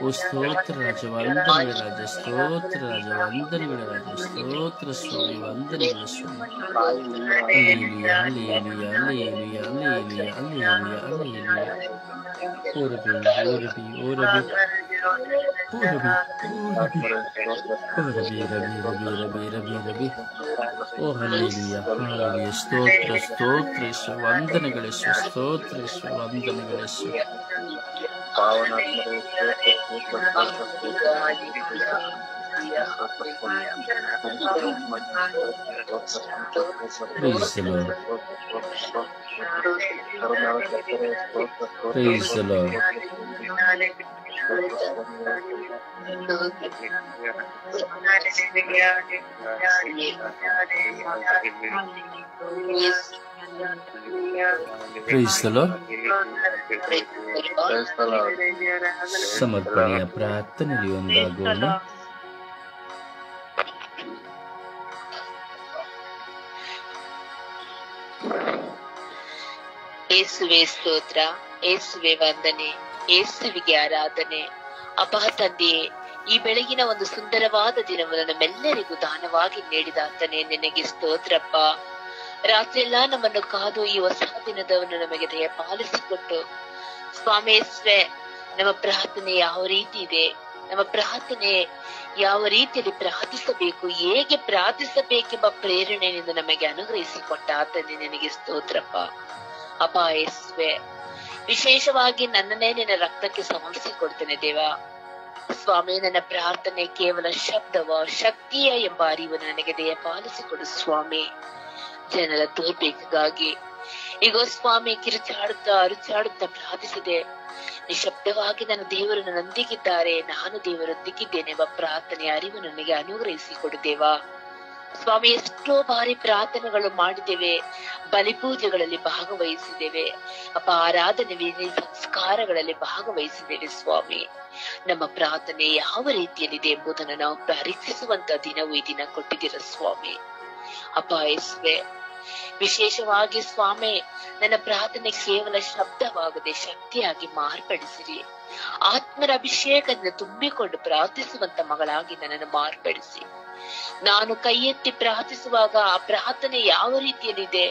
ಓ ಸ್ತೋತ್ರ ರಾಜ, ವಂದನೆಗಳ ರಾಜ, ಸ್ತೋತ್ರ ರಾಜ, ವಂದನೆಗಳ ರಾಜ, ಸ್ತೋತ್ರ ಸ್ವಾಮಿ, ವಂದನೆಗಳ ಸ್ವಾಮಿ. Hallelujah hallelujah hallelujah hallelujah hallelujah hallelujah. ಓ ರಬಿ ಓ ರಬಿ ಓ ರಬಿ ಓ ರಬಿ ಓ ರಬಿ ಓ ರಬಿ ರಬಿ ರಬಿ ರಬಿ ರಬಿ ರಬಿ. ಓ ಹಲ್ಲೆಲೂಯ ಹಲ್ಲೆಲೂಯ. ಸ್ತೋತ್ರ ಸ್ತೋತ್ರ ಯೇಸು, ವಂದನೆಗಳ ಯೇಸು, ಸ್ತೋತ್ರ ಯೇಸು, ವಂದನೆಗಳ ಯೇಸು. Praise the Lord. Praise the Lord. Praise the Lord. ಸಮರ್ಪಣೆಯ ಪ್ರಾರ್ಥನೆಯಲ್ಲಿ ಒಂದಾಗೋಣ. ಯೇಸುವೆ ಸ್ತೋತ್ರ, ಯೇಸುವೆ ವಂದನೆ, ಯೇಸುವಿಗೆ ಆರಾಧನೆ. ಅಪ್ಪ ತಂದೆಯೇ, ಈ ಬೆಳಗಿನ ಒಂದು ಸುಂದರವಾದ ದಿನವನ್ನು ನಮ್ಮೆಲ್ಲರಿಗೂ ದಾನವಾಗಿ ನೀಡಿದಾತನೇ ನಿನಗೆ ಸ್ತೋತ್ರಪ್ಪ. ರಾತ್ರಿ ಎಲ್ಲ ನಮ್ಮನ್ನು ಕಾದು ಈ ಹೊಸ ದಿನದವನ್ನು ನಮಗೆ ದಯಪಾಲಿಸಿಕೊಟ್ಟು ಸ್ವಾಮಿ ಯೇಸುವೆ, ನಮ್ಮ ಪ್ರಾರ್ಥನೆ ಯಾವ ರೀತಿ ಇದೆ, ನಮ್ಮ ಪ್ರಾರ್ಥನೆ ಯಾವ ರೀತಿಯಲ್ಲಿ ಪ್ರಾರ್ಥಿಸಬೇಕು, ಹೇಗೆ ಪ್ರಾರ್ಥಿಸಬೇಕೆಂಬ ಪ್ರೇರಣೆಯಿಂದ ನಮಗೆ ಅನುಗ್ರಹಿಸಿಕೊಟ್ಟ ಆತನೇ ನಿನಗೆ ಸ್ತೋತ್ರಪ್ಪ. ಅಪ್ಪ ಯೇಸುವೆ, ವಿಶೇಷವಾಗಿ ನನ್ನನ್ನೇ ನಿನ್ನ ರಕ್ತಕ್ಕೆ ಸಮರ್ಪಿಸಿಕೊಡ್ತೇನೆ ದೇವ. ಸ್ವಾಮಿ, ನನ್ನ ಪ್ರಾರ್ಥನೆ ಕೇವಲ ಶಬ್ದವ ಶಕ್ತಿಯ ಎಂಬ ಅರಿವನ್ನು ನನಗೆ ದಯಪಾಲಿಸಿಕೊಡು ಸ್ವಾಮಿ. ಜನರ ತೋರ್ಬೇಕಾಗಿ ಈಗ ಸ್ವಾಮಿ ಕಿರುಚಾಡುತ್ತಾ ಅರುಚಾಡುತ್ತಾ ಪ್ರಾರ್ಥಿಸಿದೆ. ನಿಶಬ್ದವಾಗಿ ನನ್ನ ದೇವರು ನನ್ನೊಂದಿಗಿದ್ದಾರೆ, ನಾನು ದೇವರೊಂದಿಗಿದ್ದೇನೆ ಎಂಬ ಪ್ರಾರ್ಥನೆಯ ಅರಿವು ನನಗೆ ಅನುಗ್ರಹಿಸಿ ಕೊಡುದೇವಾ. ಸ್ವಾಮಿ, ಎಷ್ಟೋ ಬಾರಿ ಪ್ರಾರ್ಥನೆಗಳು ಮಾಡಿದ್ದೇವೆ, ಬಲಿಪೂಜೆಗಳಲ್ಲಿ ಭಾಗವಹಿಸಿದ್ದೇವೆ ಅಪ್ಪ, ಆರಾಧನೆ ವಿಧಿ ಸಂಸ್ಕಾರಗಳಲ್ಲಿ ಭಾಗವಹಿಸಿದ್ದೇವೆ. ಸ್ವಾಮಿ, ನಮ್ಮ ಪ್ರಾರ್ಥನೆ ಯಾವ ರೀತಿಯಲ್ಲಿದೆ ಎಂಬುದನ್ನು ನಾವು ಪರೀಕ್ಷಿಸುವಂತ ದಿನವೂ ಈ ದಿನ ಕೊಟ್ಟಿದ್ದೀರ ಸ್ವಾಮಿ. ಅಪ್ಪ ಯೇಸುವೆ, ವಿಶೇಷವಾಗಿ ಸ್ವಾಮಿ, ನನ್ನ ಪ್ರಾರ್ಥನೆ ಕೇವಲ ಶಬ್ದವಾಗದೆ ಶಕ್ತಿಯಾಗಿ ಮಾರ್ಪಡಿಸಿರಿ. ಆತ್ಮರ ಅಭಿಷೇಕದಿಂದ ತುಂಬಿಕೊಂಡು ಪ್ರಾರ್ಥಿಸುವಂತ ಮಗಳಾಗಿ ನನ್ನನ್ನು ಮಾರ್ಪಡಿಸಿ. ನಾನು ಕೈ ಎತ್ತಿ ಪ್ರಾರ್ಥಿಸುವಾಗ ಆ ಪ್ರಾರ್ಥನೆ ಯಾವ ರೀತಿಯಲ್ಲಿದೆ,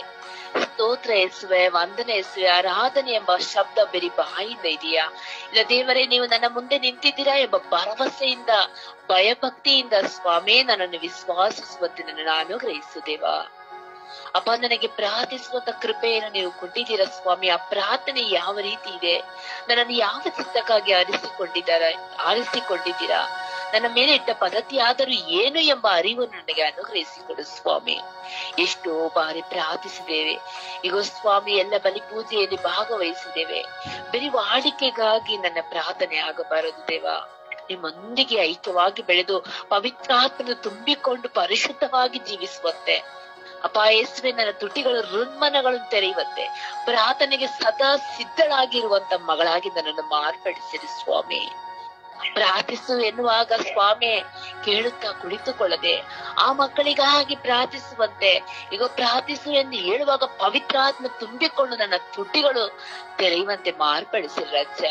ಸ್ತೋತ್ರ ಯೇಸುವೆ, ವಂದನೆ ಯೇಸುವೆ, ಆರಾಧನೆ ಎಂಬ ಶಬ್ದ ಬರೀ ಬಾಯಿಂದ ಇದೆಯಾ, ಇಲ್ಲ ದೇವರೇ ನೀವು ನನ್ನ ಮುಂದೆ ನಿಂತಿದ್ದೀರಾ ಎಂಬ ಭರವಸೆಯಿಂದ ಭಯಭಕ್ತಿಯಿಂದ ಸ್ವಾಮಿ ನನ್ನನ್ನು ವಿಶ್ವಾಸಿಸುವಂತೆ ನನ್ನನ್ನು ಅನುಗ್ರಹಿಸುದೇವಾ. ಅಪ್ಪ, ನನಗೆ ಪ್ರಾರ್ಥಿಸುವಂತ ಕೃಪೆಯನ್ನು ನೀವು ಕೊಟ್ಟಿದ್ದೀರಾ ಸ್ವಾಮಿ. ಆ ಪ್ರಾರ್ಥನೆ ಯಾವ ರೀತಿ ಇದೆ, ನನ್ನನ್ನು ಯಾವ ಚಿತ್ತಕ್ಕಾಗಿ ಆರಿಸಿಕೊಂಡಿದ್ದೀರಾ, ನನ್ನ ಮೇಲೆ ಇಟ್ಟ ಪದ್ಧತಿ ಆದರೂ ಏನು ಎಂಬ ಅರಿವು ನನಗೆ ಅನುಗ್ರಹಿಸಿಕೊಡು ಸ್ವಾಮಿ. ಎಷ್ಟೋ ಬಾರಿ ಪ್ರಾರ್ಥಿಸಿದ್ದೇವೆ. ಈಗ ಸ್ವಾಮಿ, ಎಲ್ಲ ಬಲಿ ಪೂಜೆಯಲ್ಲಿ ಭಾಗವಹಿಸಿದ್ದೇವೆ. ಬರೀ ವಾಡಿಕೆಗಾಗಿ ನನ್ನ ಪ್ರಾರ್ಥನೆ ಆಗಬಾರದು ದೇವಾ. ನಿಮ್ಮೊಂದಿಗೆ ಐಕ್ಯವಾಗಿ ಬೆಳೆದು ಪವಿತ್ರಾತ್ಮನ ತುಂಬಿಕೊಂಡು ಪರಿಶುದ್ಧವಾಗಿ ಜೀವಿಸುವಂತೆ ಅಪ್ಪ ಯೇಸುವೆ, ನನ್ನ ತುಟಿಗಳು ಋನ್ಮನಗಳನ್ನು ತೆರೆಯುವಂತೆ ಪ್ರಾರ್ಥನೆಗೆ ಸದಾ ಸಿದ್ಧಳಾಗಿರುವಂತ ಮಗಳಾಗಿ ನನ್ನನ್ನು ಮಾರ್ಪಡಿಸಿರಿ ಸ್ವಾಮಿ. ಪ್ರಾರ್ಥಿಸು ಎನ್ನುವಾಗ ಸ್ವಾಮಿ ಕೇಳುತ್ತಾ ಕುಳಿತುಕೊಳ್ಳದೆ ಆ ಮಕ್ಕಳಿಗಾಗಿ ಪ್ರಾರ್ಥಿಸುವಂತೆ, ಈಗ ಪ್ರಾರ್ಥಿಸು ಎಂದು ಹೇಳುವಾಗ ಪವಿತ್ರಾತ್ಮ ತುಂಬಿಕೊಂಡು ನನ್ನ ತುಟಿಗಳು ತೆರೆಯುವಂತೆ ಮಾರ್ಪಡಿಸಿರಿ ರಾಜ.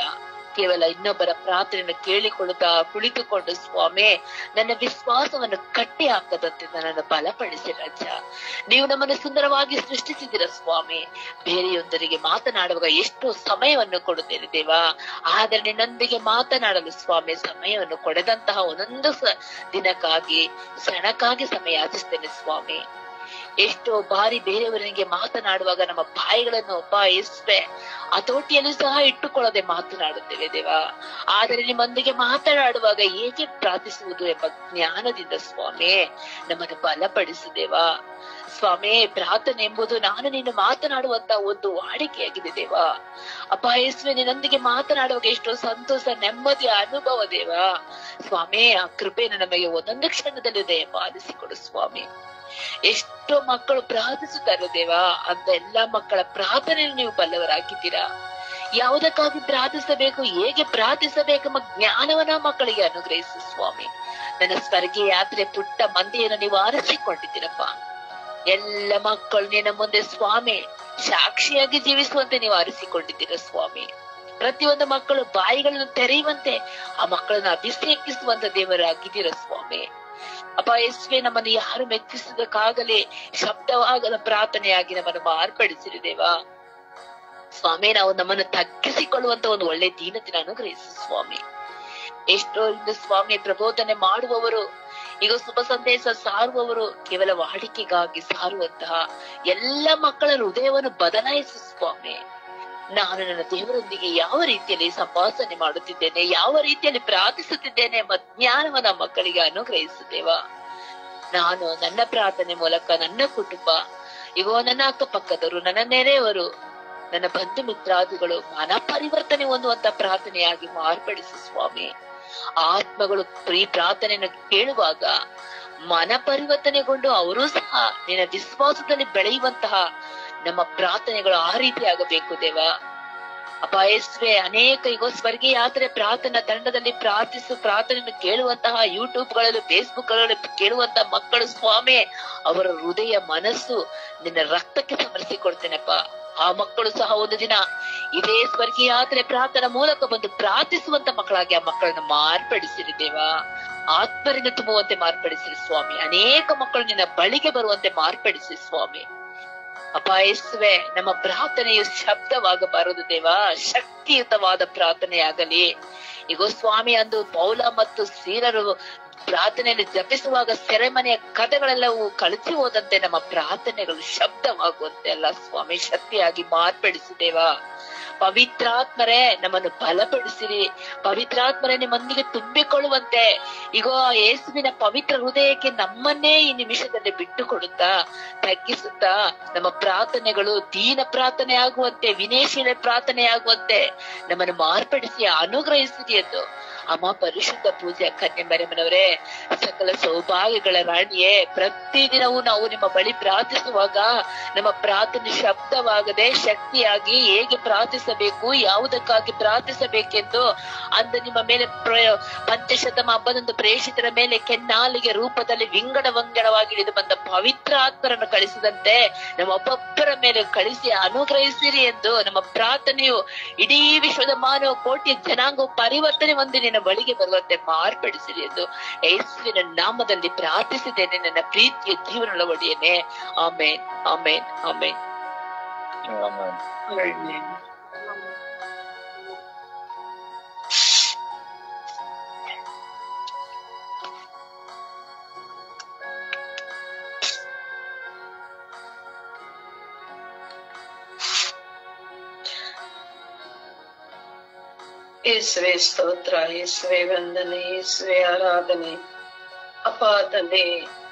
ಕೇವಲ ಇನ್ನೊಬ್ಬರ ಪ್ರಾರ್ಥನೆಯನ್ನು ಕೇಳಿಕೊಳ್ಳುತ್ತಾ ಕುಳಿತುಕೊಂಡು ಸ್ವಾಮಿ ನನ್ನ ವಿಶ್ವಾಸವನ್ನು ಕಟ್ಟಿ ಹಾಕದಂತೆ ನನ್ನನ್ನು ಬಲಪಡಿಸಿ ರಾಜ. ನೀವು ನಮ್ಮನ್ನು ಸುಂದರವಾಗಿ ಸೃಷ್ಟಿಸಿದಿರ ಸ್ವಾಮಿ. ಬೇರೆಯೊಂದರಿಗೆ ಮಾತನಾಡುವಾಗ ಎಷ್ಟೋ ಸಮಯವನ್ನು ಕೊಡುತ್ತೇನೆ ದೇವಾ, ಆದರೆ ನಿನ್ನೊಂದಿಗೆ ಮಾತನಾಡಲು ಸ್ವಾಮಿ ಸಮಯವನ್ನು ಕೊಡದಂತಹ ಒಂದೊಂದು ದಿನಕ್ಕಾಗಿ ಕ್ಷಣಕ್ಕಾಗಿ ಸಮಯ ಯಾಚಿಸ್ತೇನೆ ಸ್ವಾಮಿ. ಎಷ್ಟೋ ಬಾರಿ ಬೇರೆಯವರಿಗೆ ಮಾತನಾಡುವಾಗ ನಮ್ಮ ಬಾಯಿಗಳನ್ನು ಯೇಸುವೆ ಹತೋಟಿಯಲ್ಲೂ ಸಹ ಇಟ್ಟುಕೊಳ್ಳದೆ ಮಾತನಾಡುತ್ತೇವೆ ದೇವಾ. ಆದರೆ ನಿಮ್ಮೊಂದಿಗೆ ಮಾತನಾಡುವಾಗ ಹೇಗೆ ಪ್ರಾರ್ಥಿಸುವುದು ಎಂಬ ಜ್ಞಾನದಿಂದ ಸ್ವಾಮಿ ನಮ್ಮನ್ನು ಬಲಪಡಿಸಿದೇವಾ. ಸ್ವಾಮಿ, ಪ್ರಾರ್ಥನೆ ಎಂಬುದು ನಾನು ನೀನು ಮಾತನಾಡುವಂತ ಒಂದು ವಾಡಿಕೆಯಾಗಿದೆ ದೇವಾ. ಅಪ್ಪ ಯೇಸುವೆ, ನಿನ್ನೊಂದಿಗೆ ಮಾತನಾಡುವಾಗ ಎಷ್ಟೋ ಸಂತೋಷ, ನೆಮ್ಮದಿಯ ಅನುಭವ ದೇವಾ. ಸ್ವಾಮಿ, ಆ ಕೃಪೆಯನ್ನು ನಮಗೆ ಒಂದೊಂದು ಕ್ಷಣದಲ್ಲಿ ದಯಪಾಲಿಸಿಕೊಡು ಸ್ವಾಮಿ. ಎಷ್ಟೋ ಮಕ್ಕಳು ಪ್ರಾರ್ಥಿಸುತ್ತಾರೆ ದೇವಾ, ಅಂತ ಎಲ್ಲಾ ಮಕ್ಕಳ ಪ್ರಾರ್ಥನೆಯನ್ನು ನೀವು ಬಲ್ಲವರಾಗಿದ್ದೀರಾ. ಯಾವುದಕ್ಕಾಗಿ ಪ್ರಾರ್ಥಿಸಬೇಕು, ಹೇಗೆ ಪ್ರಾರ್ಥಿಸಬೇಕೆಂಬ ಜ್ಞಾನವನ್ನ ಮಕ್ಕಳಿಗೆ ಅನುಗ್ರಹಿಸು ಸ್ವಾಮಿ. ನನ್ನ ಸ್ವರ್ಗೀಯ ಯಾತ್ರೆ ಪುಟ್ಟ ಮಂದಿಯನ್ನು ನೀವು ಆರಿಸಿಕೊಂಡಿದ್ದೀರಪ್ಪ. ಎಲ್ಲ ಮಕ್ಕಳು ನಿನ್ನ ಮುಂದೆ ಸ್ವಾಮಿ ಸಾಕ್ಷಿಯಾಗಿ ಜೀವಿಸುವಂತೆ ನೀವು ಆರಿಸಿಕೊಂಡಿದ್ದೀರ ಸ್ವಾಮಿ. ಪ್ರತಿಯೊಂದು ಮಕ್ಕಳು ಬಾಯಿಗಳನ್ನು ತೆರೆಯುವಂತೆ ಆ ಮಕ್ಕಳನ್ನು ಅಭಿಷೇಕಿಸುವಂತ ದೇವರಾಗಿದ್ದೀರ ಸ್ವಾಮಿ. ಅಪ್ಪ ಯೇಸುವೆ, ನಮ್ಮನ್ನು ಯಾರು ಮೆಚ್ಚಿಸೋದಕ್ಕಾಗಲೇ ಶಬ್ದವಾಗದ ಪ್ರಾರ್ಥನೆಯಾಗಿ ನಮ್ಮನ್ನು ಮಾರ್ಪಡಿಸಿರಿ ದೇವಾ. ಸ್ವಾಮಿ, ನಾವು ನಮ್ಮನ್ನು ತಗ್ಗಿಸಿಕೊಳ್ಳುವಂತ ಒಂದು ಒಳ್ಳೆ ದೀನತೆಯನ್ನು ಅನುಗ್ರಹಿಸು ಸ್ವಾಮಿ. ಎಷ್ಟೋ ಇಂದು ಸ್ವಾಮಿ ಪ್ರಬೋಧನೆ ಮಾಡುವವರು, ಈಗ ಶುಭ ಸಂದೇಶ ಸಾರುವವರು ಕೇವಲ ವಾಡಿಕೆಗಾಗಿ ಸಾರುವಂತಹ ಎಲ್ಲ ಮಕ್ಕಳ ಹೃದಯವನ್ನು ಬದಲಾಯಿಸು ಸ್ವಾಮಿ. ನಾನು ನನ್ನ ದೇವರೊಂದಿಗೆ ಯಾವ ರೀತಿಯಲ್ಲಿ ಸಂಭಾಷಣೆ ಮಾಡುತ್ತಿದ್ದೇನೆ, ಯಾವ ರೀತಿಯಲ್ಲಿ ಪ್ರಾರ್ಥಿಸುತ್ತಿದ್ದೇನೆ ಎಂಬ ಜ್ಞಾನವನ್ನ ಮಕ್ಕಳಿಗೆ ಅನುಗ್ರಹಿಸುತ್ತೇವಾ. ನಾನು ನನ್ನ ಪ್ರಾರ್ಥನೆ ಮೂಲಕ ನನ್ನ ಕುಟುಂಬ, ಈಗ ನನ್ನ ಅಕ್ಕಪಕ್ಕದವರು, ನನ್ನ ನೆರೆಯವರು, ನನ್ನ ಬಂಧು ಮಿತ್ರಾದಿಗಳು ಮನ ಪರಿವರ್ತನೆ ಹೊಂದುವಂತ ಪ್ರಾರ್ಥನೆಯಾಗಿ ಮಾರ್ಪಡಿಸು ಸ್ವಾಮಿ. ಆತ್ಮಗಳು ಈ ಪ್ರಾರ್ಥನೆಯನ್ನು ಕೇಳುವಾಗ ಮನ ಪರಿವರ್ತನೆಗೊಂಡು ಅವರೂ ಸಹ ನಿನ್ನ ವಿಶ್ವಾಸದಲ್ಲಿ ಬೆಳೆಯುವಂತಹ ನಮ್ಮ ಪ್ರಾರ್ಥನೆಗಳು ಆ ರೀತಿ ಆಗಬೇಕು ದೇವಾ. ಅಪ್ಪ ಯೇಸುವೆ, ಅನೇಕ ಈಗ ಸ್ವರ್ಗೀಯ ಯಾತ್ರೆ ಪ್ರಾರ್ಥನಾ ತಂಡದಲ್ಲಿ ಪ್ರಾರ್ಥನೆಯನ್ನು ಕೇಳುವಂತಹ ಯೂಟ್ಯೂಬ್ ಗಳಲ್ಲಿ ಫೇಸ್ಬುಕ್ ಗಳಲ್ಲಿ ಕೇಳುವಂತಹ ಮಕ್ಕಳು ಸ್ವಾಮಿ, ಅವರ ಹೃದಯ ಮನಸ್ಸು ನಿನ್ನ ರಕ್ತಕ್ಕೆ ಸಮರ್ಪಿಸಿಕೊಡ್ತೇನೆಪ್ಪ. ಆ ಮಕ್ಕಳು ಸಹ ಒಂದು ದಿನ ಇದೇ ಸ್ವರ್ಗೀಯ ಯಾತ್ರೆ ಪ್ರಾರ್ಥನಾ ಮೂಲಕ ಬಂದು ಪ್ರಾರ್ಥಿಸುವಂತ ಮಕ್ಕಳಾಗಿ ಆ ಮಕ್ಕಳನ್ನು ಮಾರ್ಪಡಿಸಿರಿ ದೇವಾ. ಆತ್ಮರಿಂದ ತುಂಬುವಂತೆ ಮಾರ್ಪಡಿಸಿರಿ ಸ್ವಾಮಿ. ಅನೇಕ ಮಕ್ಕಳು ನಿನ್ನ ಬಳಿಗೆ ಬರುವಂತೆ ಮಾರ್ಪಡಿಸಿ ಸ್ವಾಮಿ. ಅಪ್ಪ ಯೇಸುವೆ, ನಮ್ಮ ಪ್ರಾರ್ಥನೆಯು ಶಬ್ದವಾಗಬಾರದು ದೇವಾ, ಶಕ್ತಿಯುತವಾದ ಪ್ರಾರ್ಥನೆಯಾಗಲಿ. ಈಗ ಸ್ವಾಮಿ, ಅಂದು ಪೌಲ ಮತ್ತು ಸೀಲರು ಪ್ರಾರ್ಥನೆಯಲ್ಲಿ ಜಪಿಸುವಾಗ ಸೆರೆಮನೆಯ ಕಥೆಗಳೆಲ್ಲವೂ ಕಳಚಿ ಹೋದಂತೆ ನಮ್ಮ ಪ್ರಾರ್ಥನೆಗಳು ಶಬ್ದವಾಗುವಂತೆ ಅಲ್ಲ ಸ್ವಾಮಿ, ಶಕ್ತಿಯಾಗಿ ಮಾರ್ಪಡಿಸಿದೇವಾ. ಪವಿತ್ರಾತ್ಮರೇ ನಮ್ಮನ್ನು ಬಲಪಡಿಸಿರಿ. ಪವಿತ್ರಾತ್ಮರೇ ನಿಮ್ಮೊಂದಿಗೆ ತುಂಬಿಕೊಳ್ಳುವಂತೆ ಈಗ ಯೇಸುವಿನ ಪವಿತ್ರ ಹೃದಯಕ್ಕೆ ನಮ್ಮನ್ನೇ ಈ ನಿಮಿಷದಲ್ಲಿ ಬಿಟ್ಟು ಕೊಡುತ್ತಾ ತಗ್ಗಿಸುತ್ತಾ ನಮ್ಮ ಪ್ರಾರ್ಥನೆಗಳು ದೀನ ಪ್ರಾರ್ಥನೆ ಆಗುವಂತೆ, ವಿನಯಶೀಲ ಪ್ರಾರ್ಥನೆ ಆಗುವಂತೆ ನಮ್ಮನ್ನು ಮಾರ್ಪಡಿಸಿ ಅನುಗ್ರಹಿಸಿರಿ ಎಂದು ಅಮ್ಮ ಪರಿಶುದ್ಧ ಪೂಜೆ ಕನ್ಯೆ ಮರಿಯಮ್ಮನವರೇ, ಸಕಲ ಸೌಭಾಗ್ಯಗಳ ರಾಣಿಯೇ, ಪ್ರತಿದಿನವೂ ನಾವು ನಿಮ್ಮ ಬಳಿ ಪ್ರಾರ್ಥಿಸುವಾಗ ನಮ್ಮ ಪ್ರಾರ್ಥನೆ ಶಬ್ದವಾಗದೆ ಶಕ್ತಿಯಾಗಿ ಹೇಗೆ ಪ್ರಾರ್ಥಿಸಬೇಕು, ಯಾವುದಕ್ಕಾಗಿ ಪ್ರಾರ್ಥಿಸಬೇಕೆಂದು ಅಂದ ನಿಮ್ಮ ಮೇಲೆ ಪಂಚಶತಮ ಹಬ್ಬದಂದು ಪ್ರೇಷಿತರ ಮೇಲೆ ಕೆನ್ನಾಲಿಗೆ ರೂಪದಲ್ಲಿ ವಿಂಗಡವಾಗಿ ಇಳಿದು ಬಂದ ಪವಿತ್ರ ಆತ್ಮರನ್ನು ಕಳಿಸಿದಂತೆ ನಮ್ಮ ಒಬ್ಬೊಬ್ಬರ ಮೇಲೆ ಕಳಿಸಿ ಅನುಗ್ರಹಿಸಿರಿ ಎಂದು ನಮ್ಮ ಪ್ರಾರ್ಥನೆಯು ಇಡೀ ವಿಶ್ವದ ಮಾನವ ಕೋಟಿ ಜನಾಂಗವು ಪರಿವರ್ತನೆ ಹೊಂದಿ ನಿನ್ನ ಬಳಿಗೆ ಬರುವಂತೆ ಮಾರ್ಪಡಿಸಿರಿ ಎಂದು ಯೇಸುವಿನ ನಾಮದಲ್ಲಿ ಪ್ರಾರ್ಥಿಸಿದ್ದೇನೆ ನನ್ನ ಪ್ರೀತಿಯ ಜೀವನದ ಒಡೆಯನೇ. ಆಮೇನ್, ಆಮೇನ್, ಆಮೇನ್. ಯೇಸುವೆ ಸ್ತೋತ್ರ, ಯೇಸುವೆ ವಂದನೆ, ಯೇಸುವೆ ಆರಾಧನೆ. ಅಪ್ಪ ತಂದೆ,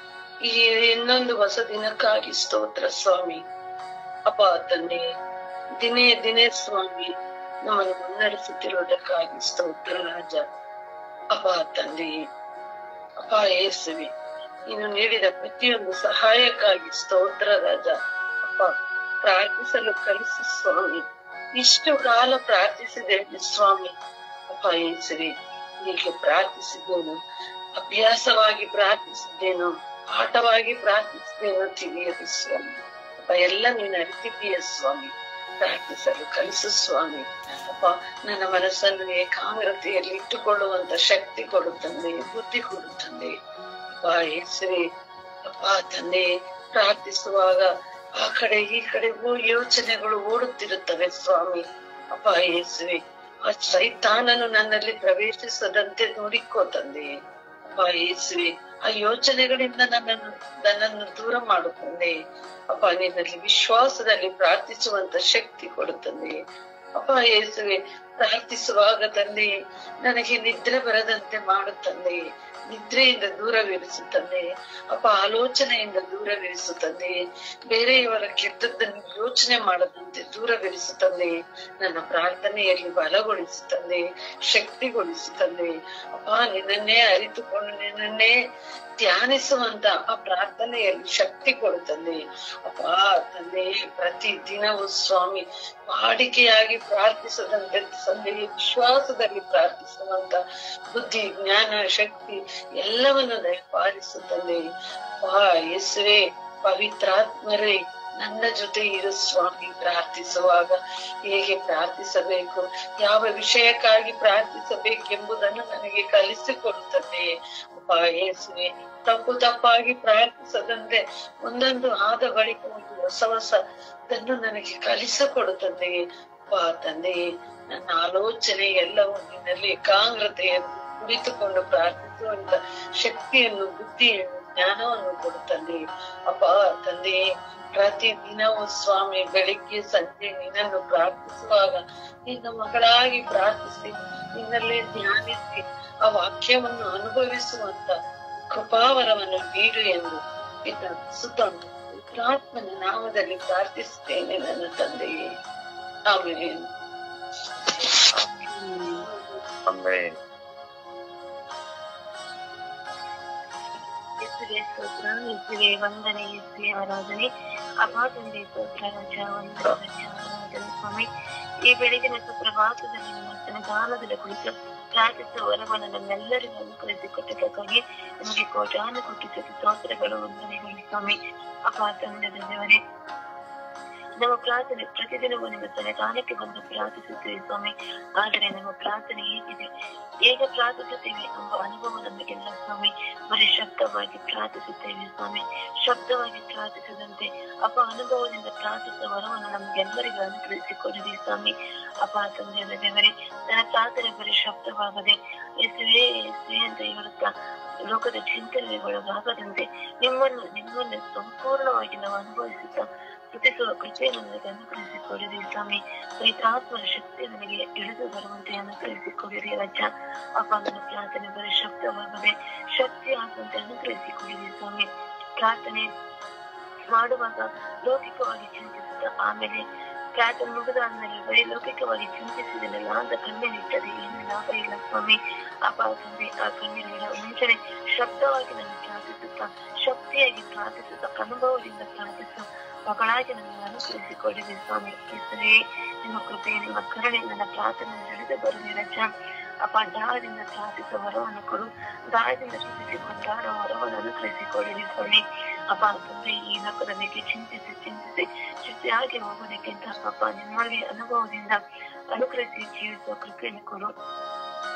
ಈ ಇನ್ನೊಂದು ಹೊಸ ದಿನಕ್ಕಾಗಿ ಸ್ತೋತ್ರ ಸ್ವಾಮಿ. ಅಪ್ಪ ತಂದೆ, ದಿನೇ ದಿನೇ ಸ್ವಾಮಿ ನಮ್ಮನ್ನು ಮುನ್ನಡೆಸುತ್ತಿರುವುದಕ್ಕಾಗಿ ಸ್ತೋತ್ರ ರಾಜ. ಅಪ್ಪ ತಂದೆ, ಅಪ್ಪ ಯೇಸುವೆ, ನೀನು ನೀಡಿದ ಪ್ರತಿಯೊಂದು ಸಹಾಯಕ್ಕಾಗಿ ಸ್ತೋತ್ರ ರಾಜ. ಅಪ್ಪ ಪ್ರಾರ್ಥಿಸಲು ಕಲಿಸು ಸ್ವಾಮಿ. ಇಷ್ಟು ಕಾಲ ಪ್ರಾರ್ಥಿಸಿದ್ದೇನೆ ಸ್ವಾಮಿ. ಅಪ್ಪ ಯೇಸುವೆ, ಹೀಗೆ ಪ್ರಾರ್ಥಿಸಿದ್ದೇನು, ಅಭ್ಯಾಸವಾಗಿ ಪ್ರಾರ್ಥಿಸಿದ್ದೇನೋ, ಪಾಠವಾಗಿ ಪ್ರಾರ್ಥಿಸಿದ್ದೇನೋ ತಿಳಿಯದು ಸ್ವಾಮಿ. ಅಪ್ಪ ಎಲ್ಲ ನೀನು ಅರಿತಿದ್ದೀಯ ಸ್ವಾಮಿ. ಪ್ರಾರ್ಥಿಸಲು ಕಲಿಸು ಸ್ವಾಮಿ. ಅಪ್ಪ ನನ್ನ ಮನಸ್ಸನ್ನು ಏಕಾಗ್ರತೆಯಲ್ಲಿ ಇಟ್ಟುಕೊಳ್ಳುವಂತ ಶಕ್ತಿ ಕೊಡುತ್ತಂದೆ, ಬುದ್ಧಿ ಕೊಡುತ್ತಂದೆ. ಅಪ್ಪ ಯೇಸುವೆ, ಅಪ್ಪ ತಂದೆ, ಪ್ರಾರ್ಥಿಸುವಾಗ ಆ ಕಡೆ ಈ ಕಡೆ ಯೋಚನೆಗಳು ಓಡುತ್ತಿರುತ್ತವೆ ಸ್ವಾಮಿ. ಅಪ್ಪ ಯೇಸುವೆ, ಆ ಸೈತಾನನು ನನ್ನಲ್ಲಿ ಪ್ರವೇಶಿಸದಂತೆ ನೋಡಿಕೋ ತಂದೆ. ಅಪ್ಪ ಯೇಸುವೆ, ಆ ಯೋಚನೆಗಳಿಂದ ನನ್ನನ್ನು ದೂರ ಮಾಡುತ್ತಂದೆ. ಅಪ್ಪ ನಿನ್ನಲ್ಲಿ ವಿಶ್ವಾಸದಲ್ಲಿ ಪ್ರಾರ್ಥಿಸುವಂತ ಶಕ್ತಿ ಕೊಡುತ್ತಂದೆ. ಅಪ್ಪ ಯೇಸುವೆ, ಪ್ರಾರ್ಥಿಸುವಾಗ ತಂದೆ ನನಗೆ ನಿದ್ರೆ ಬರದಂತೆ ಮಾಡುತ್ತಂದೆ. ನಿದ್ರೆಯಿಂದ ದೂರವಿರಿಸುತ್ತದೆ ಅಪ್ಪ, ಆಲೋಚನೆಯಿಂದ ದೂರವಿರಿಸುತ್ತದೆ. ಬೇರೆಯವರ ಕೆಟ್ಟದ್ದನ್ನು ಯೋಚನೆ ಮಾಡದಂತೆ ದೂರವಿರಿಸುತ್ತದೆ. ನನ್ನ ಪ್ರಾರ್ಥನೆಯಲ್ಲಿ ಬಲಗೊಳಿಸುತ್ತದೆ, ಶಕ್ತಿಗೊಳಿಸುತ್ತದೆ. ಅಪ್ಪ ನಿನ್ನನ್ನೇ ಅರಿತುಕೊಂಡು ನಿನ್ನನ್ನೇ ಧ್ಯಾನಿಸುವಂತ ಆ ಪ್ರಾರ್ಥನೆಯಲ್ಲಿ ಶಕ್ತಿ ಕೊಡುತ್ತದೆ. ಅಪ್ಪ ತಂದೆ, ಪ್ರತಿ ದಿನವೂ ಸ್ವಾಮಿ ವಾಡಿಕೆಯಾಗಿ ಪ್ರಾರ್ಥಿಸದಂತೆ ತಂದೆ ವಿಶ್ವಾಸದಲ್ಲಿ ಪ್ರಾರ್ಥಿಸುವಂತ ಬುದ್ಧಿ, ಜ್ಞಾನ, ಶಕ್ತಿ ಎಲ್ಲವನ್ನು ದಯಪಾಲಿಸುತ್ತದೆ. ಯೇಸುವೆ, ಪವಿತ್ರಾತ್ಮರೇ ನನ್ನ ಜೊತೆ ಇರು ಸ್ವಾಮಿ. ಪ್ರಾರ್ಥಿಸುವಾಗ ಹೇಗೆ ಪ್ರಾರ್ಥಿಸಬೇಕು, ಯಾವ ವಿಷಯಕ್ಕಾಗಿ ಪ್ರಾರ್ಥಿಸಬೇಕೆಂಬುದನ್ನು ನನಗೆ ಕಲಿಸಿಕೊಡುತ್ತದೆ. ಅಪ್ಪ ಯೇಸುವೆ, ತಪ್ಪಾಗಿ ಪ್ರಾರ್ಥಿಸದಂತೆ ಒಂದೊಂದು ಆದ ಬಳಿಕ ಒಂದು ಹೊಸದನ್ನು ನನಗೆ ಕಲಿಸಿಕೊಡುತ್ತದೆ. ಅಪ್ಪ ತಂದೆ, ನನ್ನ ಆಲೋಚನೆ ಎಲ್ಲವೂ ನಿನ್ನಲ್ಲಿ ಏಕಾಗ್ರತೆಯನ್ನು ಕುಳಿತುಕೊಂಡು ಪ್ರಾರ್ಥಿಸುವಂತ ಶಕ್ತಿಯನ್ನು, ಬುದ್ಧಿಯನ್ನು, ಜ್ಞಾನವನ್ನು ಕೊಡುತ್ತದೆ. ಅಪ್ಪ ತಂದೆ, ಪ್ರತಿ ದಿನವೂ ಸ್ವಾಮಿ ಬೆಳಿಗ್ಗೆ ಸಂಜೆ ನಿನ್ನನ್ನು ಪ್ರಾರ್ಥಿಸುವಾಗ ನಿನ್ನ ಮಗಳಾಗಿ ಪ್ರಾರ್ಥಿಸಿ ನಿನ್ನಲ್ಲೇ ಧ್ಯಾನಿಸಿ ಆ ವಾಕ್ಯವನ್ನು ಅನುಭವಿಸುವಂತ ಕೃಪಾವರವನ್ನು ನೀಡು ಎಂದು ಸುತ್ತಾತ್ಮನ ನಾಮದಲ್ಲಿ ಪ್ರಾರ್ಥಿಸುತ್ತೇನೆ ನನ್ನ ತಂದೆಯೇ. ಆಮೆನ್. ಆಮೆನ್. ಯೇಸುವೆ ಸ್ತೋತ್ರ, ಯೇಸುವೆ ವಂದನೆ, ಯೇಸುವೆ ಆರಾಧನೆ. ಅಬ್ಬಾ ತಂದೆ ಸ್ತೋತ್ರ, ರಾಜ ವಂದನೆ, ಆರಾಧನೆ ಸ್ವಾಮಿ. ಈ ಬೆಳಗಿನ ಸುಪ್ರಭಾತದಲ್ಲಿ ನಿಮ್ಮ ಸನ್ನಿಧಾನದಲ್ಲಿ ಕುಳಿತು ಪ್ರಾರ್ಥಿಸುವ ವರವನ್ನು ನಮ್ಮೆಲ್ಲರಿಗೂ ಅನುಕರಿಸಿಕೊಟ್ಟದಕ್ಕಾಗಿ ನಿಮಗೆ ಕೋಟಾನು ಕೋಟಿ ಸ್ತೋತ್ರಗಳು, ವಂದನೆಗಳು ಸ್ವಾಮಿ. ಅಬ್ಬಾ ತಂದೆ ದೇವರೇ, ನಮ್ಮ ಪ್ರಾರ್ಥನೆ ಪ್ರತಿದಿನವೂ ನಿಮ್ಮ ಸನ್ನಿಧಾನಕ್ಕೆ ಬಂದು ಪ್ರಾರ್ಥಿಸುತ್ತೇವೆ ಸ್ವಾಮಿ. ಆದರೆ ನಮ್ಮ ಪ್ರಾರ್ಥನೆ ಹೇಗಿದೆ, ಹೇಗೆ ಪ್ರಾರ್ಥಿಸುತ್ತೇವೆ ಎಂಬ ಅನುಭವ ನಮಗೆಲ್ಲ ಸ್ವಾಮಿ. ಬರೀ ಶಬ್ದವಾಗಿ ಪ್ರಾರ್ಥಿಸುತ್ತೇವೆ ಸ್ವಾಮಿ. ಶಬ್ದವಾಗಿ ಪ್ರಾರ್ಥಿಸದಂತೆ ಅಪ್ಪ ಅನುಭವದಿಂದ ಪ್ರಾರ್ಥಿಸುವ ವರವನ್ನು ನಮ್ಗೆಲ್ಲರಿಗೂ ಅನುಗ್ರಹಿಸಿಕೊಡಿದೆ ಸ್ವಾಮಿ. ಅಪ್ಪ ತಂದೆಯ ದೇವರೇ, ನನ್ನ ಪ್ರಾರ್ಥನೆ ಬರೀ ಶಬ್ದವಾಗದೆ ಯೇಸುವೇ ಯೇಸುವೇ ಅಂತ ಹೇಳುತ್ತಾ ಲೋಕದ ಚಿಂತನೆಗೊಳಗಾಗದಂತೆ ನಿಮ್ಮನ್ನು ಸಂಪೂರ್ಣವಾಗಿ ನಾವು ಅನುಭವಿಸುತ್ತಾ ಸ್ತುತಿಸುವ ಕೃಪೆ ನನಗೆ ಅನುಗ್ರಹಿಸಿಕೊಡಿರಿ ಸ್ವಾಮಿ. ಪವಿತ್ರಾತ್ಮರ ಶಕ್ತಿ ನನಗೆ ಇಳಿದು ಬರುವಂತೆ ಅನುಗ್ರಹಿಸಿಕೊಡಿರಿ ರಾಜ. ಅಪ್ಪ, ನನ್ನ ಪ್ರಾರ್ಥನೆ ಬರೀ ಶಬ್ದವಾಗದೆ ಶಕ್ತಿ ಆಗುವಂತೆ ಅನುಗ್ರಹಿಸಿಕೊಡಿರಿ ಸ್ವಾಮಿ. ಪ್ರಾರ್ಥನೆ ಮಾಡುವಾಗ ಲೌಕಿಕವಾಗಿ ಚಿಂತಿಸುತ್ತ ಆಮೇಲೆ ಪ್ರಾರ್ಥನೆ ಮುಗಿದಾದ್ಮೇಲೆ ಬರೀ ಲೌಕಿಕವಾಗಿ ಚಿಂತಿಸಿದನಲ್ಲ ಅಂತ ಕಣ್ಣೀರಿಟ್ಟರೆ ಏನು ಲಾಭ ಇಲ್ಲ ಸ್ವಾಮಿ. ಅಪ್ಪ ತಂದೆ, ಆ ಕಣ್ಣೀರಿನ ಮುಂಚೆನೆ ಶಬ್ದವಾಗಿ ನಾನು ಪ್ರಾರ್ಥಿಸುತ್ತಾ ಶಕ್ತಿಯಾಗಿ ಪ್ರಾರ್ಥಿಸುತ್ತಾ ಅನುಭವದಿಂದ ಪ್ರಾರ್ಥಿಸುವ ಮಗಳಾಗಿ ನನಗೆ ಅನುಸರಿಸಿಕೊಂಡಿದೆ ಸ್ವಾಮಿ. ಯೇಸುವೇ, ನಿಮ್ಮ ಕೃಪೆ ನಿಮ್ಮ ಕರುಣೆ ನನ್ನ ಪ್ರಾರ್ಥನೆ ನಡೆದು ಬರಲಿ ರಜ. ಅಪ್ಪ, ದಾಳದಿಂದ ಪ್ರಾರ್ಥಿಸುವ ವರವನ್ನು ಕೊಡು, ದಾಳದಿಂದ ಚಿಂತಿಸಿ ಕೊಂಡಾಡುವ ವರವನ್ನು ಅನುಗ್ರಹಿಸಿಕೊಳ್ಳಿರಿ ಸ್ವಾಮಿ. ಅಪ್ಪ ತಂದೆ, ಈ ಲೋಕದ ಬಗ್ಗೆ ಚಿಂತಿಸಿ ಚಿಂತೆಯಾಗಿ ಹೋಗೋದಕ್ಕಿಂತ ಅಪ್ಪ ನಿಮ್ಮೊಳಗೆ ಅನುಭವದಿಂದ ಅನುಗ್ರಹಿಸಿ ಜೀವಿಸುವ ಕೃಪೆಯನ್ನು ಕೊಡು.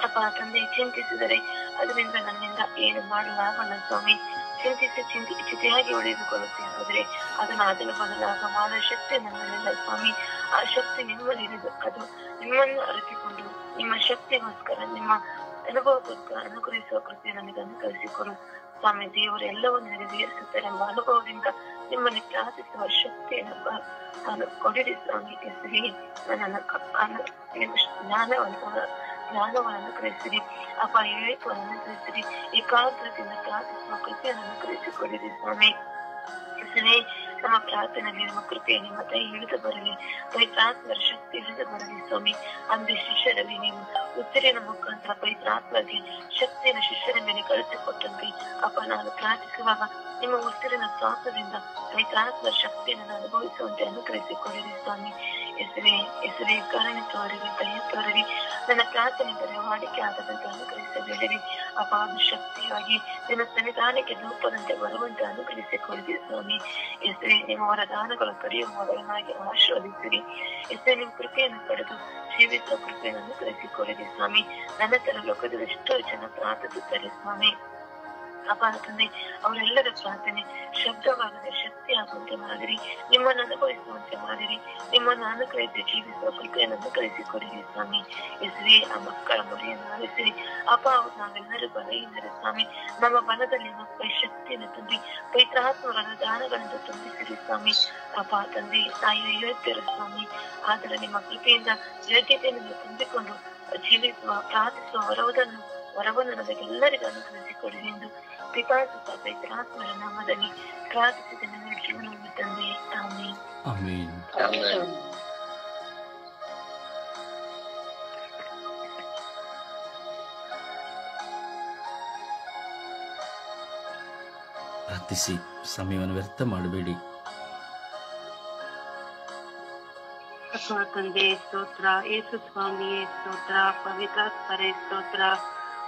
ಅಪ್ಪ ತಂದೆ, ಚಿಂತಿಸಿದರೆ ಅದರಿಂದ ನನ್ನಿಂದ ಏನು ಮಾಡಲಾಗಲ್ಲ ಸ್ವಾಮಿ. ಚಿಂತಿಸಿ ಚಿತೆಯಾಗಿ ಉಳಿದುಕೊಳ್ಳುತ್ತಿದ್ದರೆ ಅದನ್ನು ಅದರ ಬದಲಾಗ ಮಾಡೋ ಶಕ್ತಿ ನಮ್ಮಲ್ಲಿಲ್ಲ ಸ್ವಾಮಿ. ಆ ಶಕ್ತಿ ನಿಮ್ಮಲ್ಲಿರುವುದು, ಅದು ನಿಮ್ಮನ್ನು ಅರಿತುಕೊಂಡು ನಿಮ್ಮ ಶಕ್ತಿಗೋಸ್ಕರ ನಿಮ್ಮ ಅನುಭವಕ್ಕೋಸ್ಕರ ಅನುಗ್ರಹಿಸುವ ಕೃಪೆ ನನಗೆ ಅನುಗ್ರಹಿಸಿಕೊಡು ಸ್ವಾಮಿ. ದೇವರು ಎಲ್ಲವನ್ನು ನೆರವೇರಿಸುತ್ತಾರೆ ಎಂಬ ಅನುಭವದಿಂದ ನಿಮ್ಮಲ್ಲಿ ಪ್ರಾರ್ಥಿಸುವ ಶಕ್ತಿಯನ್ನು ನಾನು ಕೊಡಿರಿ ಸ್ವಾಮಿ. ಹೆಸರಿ ಜ್ಞಾನವನ್ನು ಅನುಗ್ರಹಿಸಿರಿ ಅಪ್ಪ, ವಿವೇಕವನ್ನು ಅನುಗ್ರಹಿಸಿರಿ, ಏಕಾಗ್ರತೆಯಿಂದ ಪ್ರಾರ್ಥಿಸುವ ಕೃಪೆಯನ್ನು ಅನುಗ್ರಹಿಸಿಕೊಡಿರಿ ಸ್ವಾಮಿ. ಹೆಸರೇ, ನಮ್ಮ ಪ್ರಾರ್ಥನೆಯಲ್ಲಿ ನಿಮ್ಮ ಕೃಪೆ ನಿಮ್ಮ ದಯ ಇಳಿದು ಬರಲಿ, ಪವಿತ್ರಾತ್ಮರ ಶಕ್ತಿ ಇಳಿದು ಬರಲಿ ಸ್ವಾಮಿ. ಅಂದೇ ಶಿಷ್ಯರಲ್ಲಿ ನೀವು ಉತ್ತರಿನ ಮುಖಾಂತರ ಪವಿತ್ರಾತ್ಮರಿಗೆ ಶಕ್ತಿಯನ್ನು ಶಿಷ್ಯರ ಮೇಲೆ ಕಳಿಸಿಕೊಟ್ಟಂತೆ ಅಪ್ಪ, ನಾನು ಪ್ರಾರ್ಥಿಸುವಾಗ ನಿಮ್ಮ ಉಸಿರಿನ ಶ್ವಾಸದಿಂದ ಪವಿತ್ರಾತ್ಮರ ಶಕ್ತಿಯನ್ನು ಅನುಭವಿಸುವಂತೆ ಅನುಗ್ರಹಿಸಿಕೊಳ್ಳಿರಿ ಸ್ವಾಮಿ. ಹೆಸರೇ ಕರುಣೆ ತೋರಿರಿ, ದಯ ತೋರಿರಿ, ನನ್ನ ಪ್ರಾರ್ಥನೆ ಬರೆಯ ವಾಡಿಕೆ ಆಗದಂತೆ ಅನುಗ್ರಹಿಸಬೇಡಿರಿ ಅಪ್ಪ. ಅದು ಶಕ್ತಿಯಾಗಿ ನಿನ್ನ ಸನ್ನಿಧಾನಕ್ಕೆ ರೂಪದಂತೆ ಬರುವಂತೆ ಅನುಗ್ರಹಿಸಿಕೊಳ್ಳಿರಿ ಸ್ವಾಮಿ. ಹೆಸರೇ, ನಿಮ್ಮ ವರದಾನಗಳು ಕರೆಯುವ ಮಗಳನ್ನಾಗಿ ಆಶೀರ್ವದಿಸಿರಿ. ಹೆಸರೇ, ನಿಮ್ಮ ಕೃಪೆಯನ್ನು ಪಡೆದು ಜೀವಿಸುವ ಕೃಪೆಯನ್ನು ಅನುಗ್ರಹಿಸಿಕೊಳ್ಳಿರಿ ಸ್ವಾಮಿ. ನನ್ನ ತರ ಲೋಕದಲ್ಲಿ ಎಷ್ಟೋ ಜನ ಪ್ರಾರ್ಥಿಸುತ್ತಾರೆ ಸ್ವಾಮಿ. ಅಪ್ಪ ತಂದೆ, ಅವರೆಲ್ಲರ ಪ್ರಾರ್ಥನೆ ಶಬ್ದವಾಗದೆ ಶಕ್ತಿ ಆಗುವಂತೆ ಮಾಡಿರಿ, ನಿಮ್ಮನ್ನು ಅನುಭವಿಸುವಂತೆ ಮಾಡಿರಿ, ನಿಮ್ಮನ್ನು ಅನುಗ್ರಹಿಸಿ ಜೀವಿಸುವ ಕೃಪೆಯನ್ನು ಅನುಗ್ರಹಿಸಿಕೊಡಿರಿ ಸ್ವಾಮಿ. ಹೆಸರೇ, ಆ ಮಕ್ಕಳ ಮೊರೆಯನ್ನು ಆಲಿಸಿರಿ ಅಪ್ಪ. ಅವರು ನಾವೆಲ್ಲರೂ ಬಲೆಯಿಂದರೆ ಸ್ವಾಮಿ, ನಮ್ಮ ಬಲದಲ್ಲಿ ಮಕ್ಕಳ ಶಕ್ತಿಯನ್ನು ತುಂಬಿ ಪವಿತ್ರಾತ್ಮರ ದಾನಗಳಿಂದ ತುಂಬಿಸಿರಿ ಸ್ವಾಮಿ. ಅಪ್ಪ ತಂದೆ, ತಾಯಿ ಯೋಗ್ಯರು ಸ್ವಾಮಿ, ಆದರೆ ನಿಮ್ಮ ಕೃಪೆಯಿಂದ ಯೋಗ್ಯತೆಯನ್ನು ತುಂಬಿಕೊಂಡು ಜೀವಿಸುವ ಪ್ರಾರ್ಥಿಸುವ ವರವನ್ನು ನಮಗೆಲ್ಲರಿಗೂ ಅನುಗ್ರಹಿಸಿಕೊಡಿ ಎಂದು ಪಿತಾಸುತ್ತ ಪವಿತ್ರಾತ್ಮರ ನಾಮದಲ್ಲಿ ಪ್ರಾರ್ಥಿಸಿದ ನನ್ನ ಜೀವನವನ್ನು ತಂದೆ. ಆಮೆನ್. ಆಮೆನ್. ಆಮೆನ್. ಪ್ರಾರ್ಥಿಸಿ, ಸಮಯವನ್ನು ವ್ಯರ್ಥ ಮಾಡಬೇಡಿ. ಅಪ್ಪ ತಂದೆ ಸ್ತೋತ್ರ, ಯೇಸು ಸ್ವಾಮಿಯೇ ಸ್ತೋತ್ರ, ಪವಿತ್ರಾತ್ಮರೇ ಸ್ತೋತ್ರ.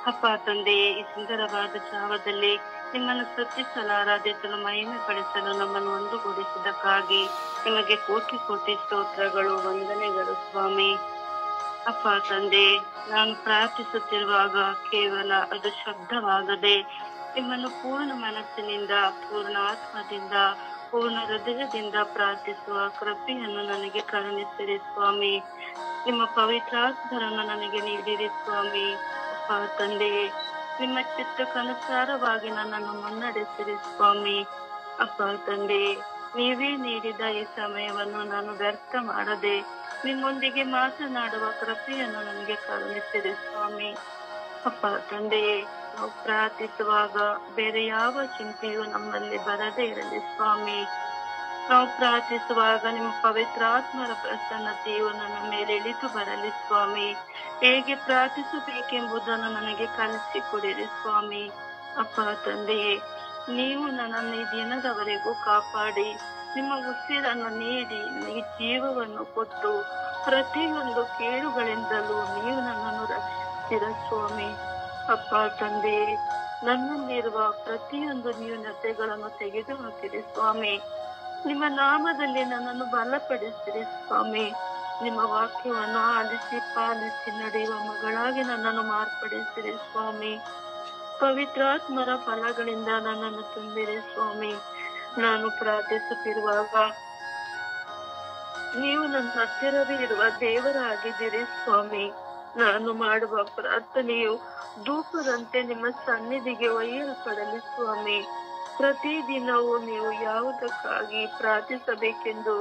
ಅಪ್ಪ ತಂದೆ, ಈ ಸುಂದರವಾದ ಜಾವದಲ್ಲಿ ನಿಮ್ಮನ್ನು ಸ್ತುತಿಸಲಾರಾಧಿಸಲು ಮಹಿಮೆ ಪಡಿಸಲು ನಮ್ಮನ್ನು ಒಂದುಗೂಡಿಸಿದ್ದಕ್ಕಾಗಿ ನಿಮಗೆ ಕೋಟಿ ಕೋಟಿ ಸ್ತೋತ್ರಗಳು, ವಂದನೆಗಳು ಸ್ವಾಮಿ. ಅಪ್ಪ ತಂದೆ, ನಾನು ಪ್ರಾರ್ಥಿಸುತ್ತಿರುವಾಗ ಕೇವಲ ಅದು ಶಬ್ದವಾಗದೆ ನಿಮ್ಮನ್ನು ಪೂರ್ಣ ಮನಸ್ಸಿನಿಂದ, ಪೂರ್ಣ ಆತ್ಮದಿಂದ, ಪೂರ್ಣ ಹೃದಯದಿಂದ ಪ್ರಾರ್ಥಿಸುವ ಕೃಪೆಯನ್ನು ನನಗೆ ಕರುಣಿಸಿರಿ ಸ್ವಾಮಿ. ನಿಮ್ಮ ಪವಿತ್ರಾತ್ಮರನ್ನು ನನಗೆ ನೀಡಿರಿ ಸ್ವಾಮಿ. ಅಪ್ಪ ತಂದೆ, ನಿಮ್ಮ ಚಿತ್ತಕ್ಕನುಸಾರವಾಗಿ ನನ್ನನ್ನು ಮುನ್ನಡೆಸಿರಿ ಸ್ವಾಮಿ. ಅಪ್ಪ ತಂದೆ, ನೀವೇ ನೀಡಿದ ಈ ಸಮಯವನ್ನು ನಾನು ವ್ಯರ್ಥ ಮಾಡದೆ ನಿಮ್ಮೊಂದಿಗೆ ಮಾತನಾಡುವ ಕೃಪೆಯನ್ನು ನನಗೆ ಕರುಣಿಸಿರಿ ಸ್ವಾಮಿ. ಅಪ್ಪ ತಂದೆಯೇ, ನಾವು ಪ್ರಾರ್ಥಿಸುವಾಗ ಬೇರೆ ಯಾವ ಚಿಂತೆಯೂ ನಮ್ಮಲ್ಲಿ ಬರದೇ ಇರಲಿ ಸ್ವಾಮಿ. ನಾವು ಪ್ರಾರ್ಥಿಸುವಾಗ ನಿಮ್ಮ ಪವಿತ್ರಾತ್ಮರ ಪ್ರಸನ್ನತೆಯು ನನ್ನ ಮೇಲೆ ಇಳಿದು ಬರಲಿ ಸ್ವಾಮಿ. ಹೇಗೆ ಪ್ರಾರ್ಥಿಸಬೇಕೆಂಬುದನ್ನು ನನಗೆ ಕಲಿಸಿಕೊಡಿರಿ ಸ್ವಾಮಿ. ಅಪ್ಪ ತಂದೆಯೇ, ನೀವು ನನ್ನನ್ನು ಈ ದಿನದವರೆಗೂ ಕಾಪಾಡಿ ನಿಮ್ಮ ಉಸಿರನ್ನು ನೀಡಿ ಈ ಜೀವವನ್ನು ಕೊಟ್ಟು ಪ್ರತಿಯೊಂದು ಕೇಡುಗಳಿಂದಲೂ ನೀವು ನನ್ನನ್ನು ರಕ್ಷಿಸಿರ ಸ್ವಾಮಿ. ಅಪ್ಪ ತಂದೆಯೇ, ನನ್ನಲ್ಲಿರುವ ಪ್ರತಿಯೊಂದು ನ್ಯೂನತೆಗಳನ್ನು ತೆಗೆದು ಹಾಕಿರಿ ಸ್ವಾಮಿ. ನಿಮ್ಮ ನಾಮದಲ್ಲಿ ನನ್ನನ್ನು ಬಲಪಡಿಸಿರಿ ಸ್ವಾಮಿ. ನಿಮ್ಮ ವಾಕ್ಯವನ್ನು ಆಲಿಸಿ ಪಾಲಿಸಿ ನಡೆಯುವ ಮಗಳಾಗಿ ನನ್ನನ್ನು ಮಾರ್ಪಡಿಸಿರಿ ಸ್ವಾಮಿ. ಪವಿತ್ರಾತ್ಮರ ಫಲಗಳಿಂದ ನನ್ನನ್ನು ತುಂಬಿರಿ ಸ್ವಾಮಿ. ನಾನು ಪ್ರಾರ್ಥಿಸುತ್ತಿರುವಾಗ ನೀವು ನನ್ನ ಹತ್ತಿರವೇ ಇರುವ ದೇವರಾಗಿದ್ದೀರಿ ಸ್ವಾಮಿ. ನಾನು ಮಾಡುವ ಪ್ರಾರ್ಥನೆಯು ಧೂಪದಂತೆ ನಿಮ್ಮ ಸನ್ನಿಧಿಗೆ ಒಯ್ಯಲ್ಪಡಲಿ ಸ್ವಾಮಿ. ಪ್ರತಿದಿನವೂ ನೀವು ಯಾವುದಕ್ಕಾಗಿ ಪ್ರಾರ್ಥಿಸಬೇಕೆಂದು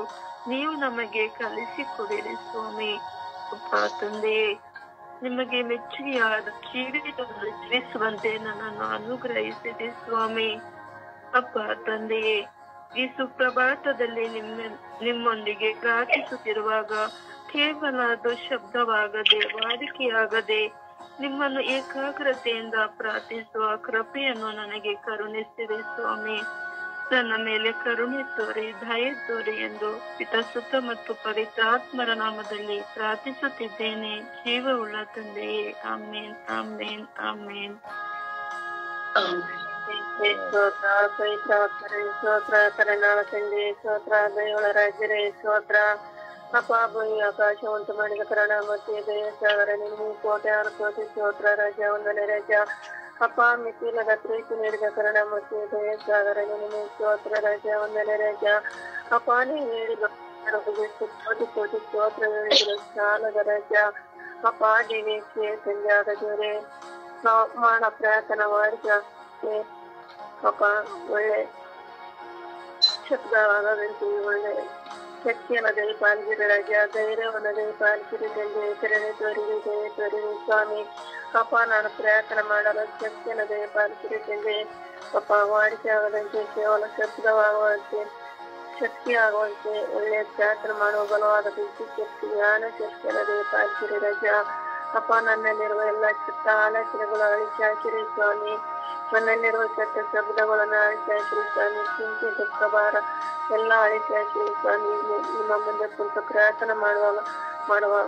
ನೀವು ನಮಗೆ ಕಲಿಸಿಕೊಡಿರಿ ಸ್ವಾಮಿ. ಅಪ್ಪ ತಂದೆಯೇ, ನಿಮಗೆ ಮೆಚ್ಚುಗೆಯಾದ ಜೀವಿತವನ್ನು ಜೀವಿಸುವಂತೆ ನನ್ನನ್ನು ಅನುಗ್ರಹಿಸಿದೆ ಸ್ವಾಮಿ. ಅಪ್ಪ ತಂದೆಯೇ, ಈ ಸುಪ್ರಭಾತದಲ್ಲಿ ನಿಮ್ಮೊಂದಿಗೆ ಪ್ರಾರ್ಥಿಸುತ್ತಿರುವಾಗ ಕೇವಲ ಅದು ಶಬ್ದವಾಗದೆ ವಾಡಿಕೆಯಾಗದೆ ನಿಮ್ಮನ್ನು ಏಕಾಗ್ರತೆಯಿಂದ ಪ್ರಾರ್ಥಿಸುವ ಕೃಪೆಯನ್ನು ನನಗೆ ಕರುಣಿಸಿದೆ ಸ್ವಾಮಿ. ನನ್ನ ಮೇಲೆ ಕರುಣೆ ತೋರಿ ದಯೆ ತೋರಿ ಎಂದು ಪಿತಸುತ್ತ ಮತ್ತು ಪವಿತ್ರಾತ್ಮರ ನಾಮದಲ್ಲಿ ಪ್ರಾರ್ಥಿಸುತ್ತಿದ್ದೇನೆ, ಜೀವವುಳ್ಳ ತಂದೆಯೇ. ಆಮೇನ್, ಆಮೇನ್, ಆಮೇನ್. ಸ್ತೋತ್ರ, ಪವಿತ್ರಾತ್ಮರೇ ಸ್ತೋತ್ರ, ಕರುಣಾಳ ತಂದೆ ಸ್ತೋತ್ರ, ದಯೆಯುಳ್ಳ ರಾಜರೇ ಸ್ತೋತ್ರ. ಅಪ್ಪ, ಭೂಮಿ ಆಕಾಶ ಉಂಟು ಮಾಡಿದ ಕರುಣ ಮತ್ತು ದಯ ಸಾಗರ ನಿಮಗೆ ಕೋಟೆ ಕೋಟಿ ಸ್ತೋತ್ರ ರಾಜ, ವಂದನೆ ರಾಜ. ಅಪ್ಪ, ಮಿತಿಯಿಲ್ಲದ ಪ್ರೀತಿ ನೀಡಿದ ಕರುಣ ಮತ್ತು ದಯ ಸಾಗರ ನಿಮಗೆ ಸ್ತೋತ್ರ ರಾಜ, ವಂದನೆ ರಾಜ. ಅಪ್ಪ, ನೀವು ಹೇಳಿದ ಕೋಟಿ ಕೋಟಿ ಸ್ತೋತ್ರ ಹೇಳಿದ ಸಾಲದ ರಾಜ. ಅಪ್ಪ, ದೇವಿಗೆ ಸಂಜಾಗ ದೇವರೇ, ನಾವು ಮಾಡ ಪ್ರಾರ್ಥನೆ ಮಾಡಿದ ಅಪ್ಪ, ಒಳ್ಳೆ ಶಬ್ದವಾಗದಂತೆ ಒಳ್ಳೆ ಶಕ್ತಿಯನ್ನು ದಯಪಾಲಿಸಿದ ರಾಜ, ಧೈರ್ಯವನ್ನು ದಯಪಾಲಿಸಿದ ತಂದೆ, ಕರುಣೆ ತೋರಿದೆ, ದಯ ತೋರಿದೆ ಸ್ವಾಮಿ. ಅಪ್ಪ, ನಾನು ಪ್ರಾರ್ಥನೆ ಮಾಡಲು ಶಕ್ತಿಯನ್ನು ದಯಪಾಲಿಸಿದ ತಂದೆ. ಅಪ್ಪ, ವಾಡಿಕೆ ಆಗದಂತೆ ಕೇವಲ ಶಬ್ದವಾಗುವಂತೆ ಶಕ್ತಿ ಆಗುವಂತೆ ಒಳ್ಳೆಯ ಪ್ರಾರ್ಥನೆ ಮಾಡುವ ಬಲವಾದ ಬುದ್ಧಿ ಶಕ್ತಿ ಜ್ಞಾನ ಶಕ್ತಿಯನ್ನು ದಯಪಾಲಿಸಿದ ರಾಜ. ಅಪ್ಪ, ನನ್ನಲ್ಲಿರುವ ಎಲ್ಲ ಕೆಟ್ಟ ಆಲೋಚನೆಗಳು ಅಳಿಸಿ ಹಾಕಿರಿ ಸ್ವಾಮಿ. ನನ್ನಲ್ಲಿರುವ ಕೆಟ್ಟ ಶಬ್ದಗಳನ್ನು ಅಳಿಸಿ ಹಾಕಿರಿ ಸ್ವಾಮಿ. ಚಿಂತೆ ದುಃಖ ಭಾರ ಎಲ್ಲ ಅಳಿಸಿ ಹಾಕಿರಿ ಸ್ವಾಮಿ. ನಿಮ್ಮ ಮುಂದೆ ಕುರಿತು ಪ್ರಾರ್ಥನೆ ಮಾಡುವ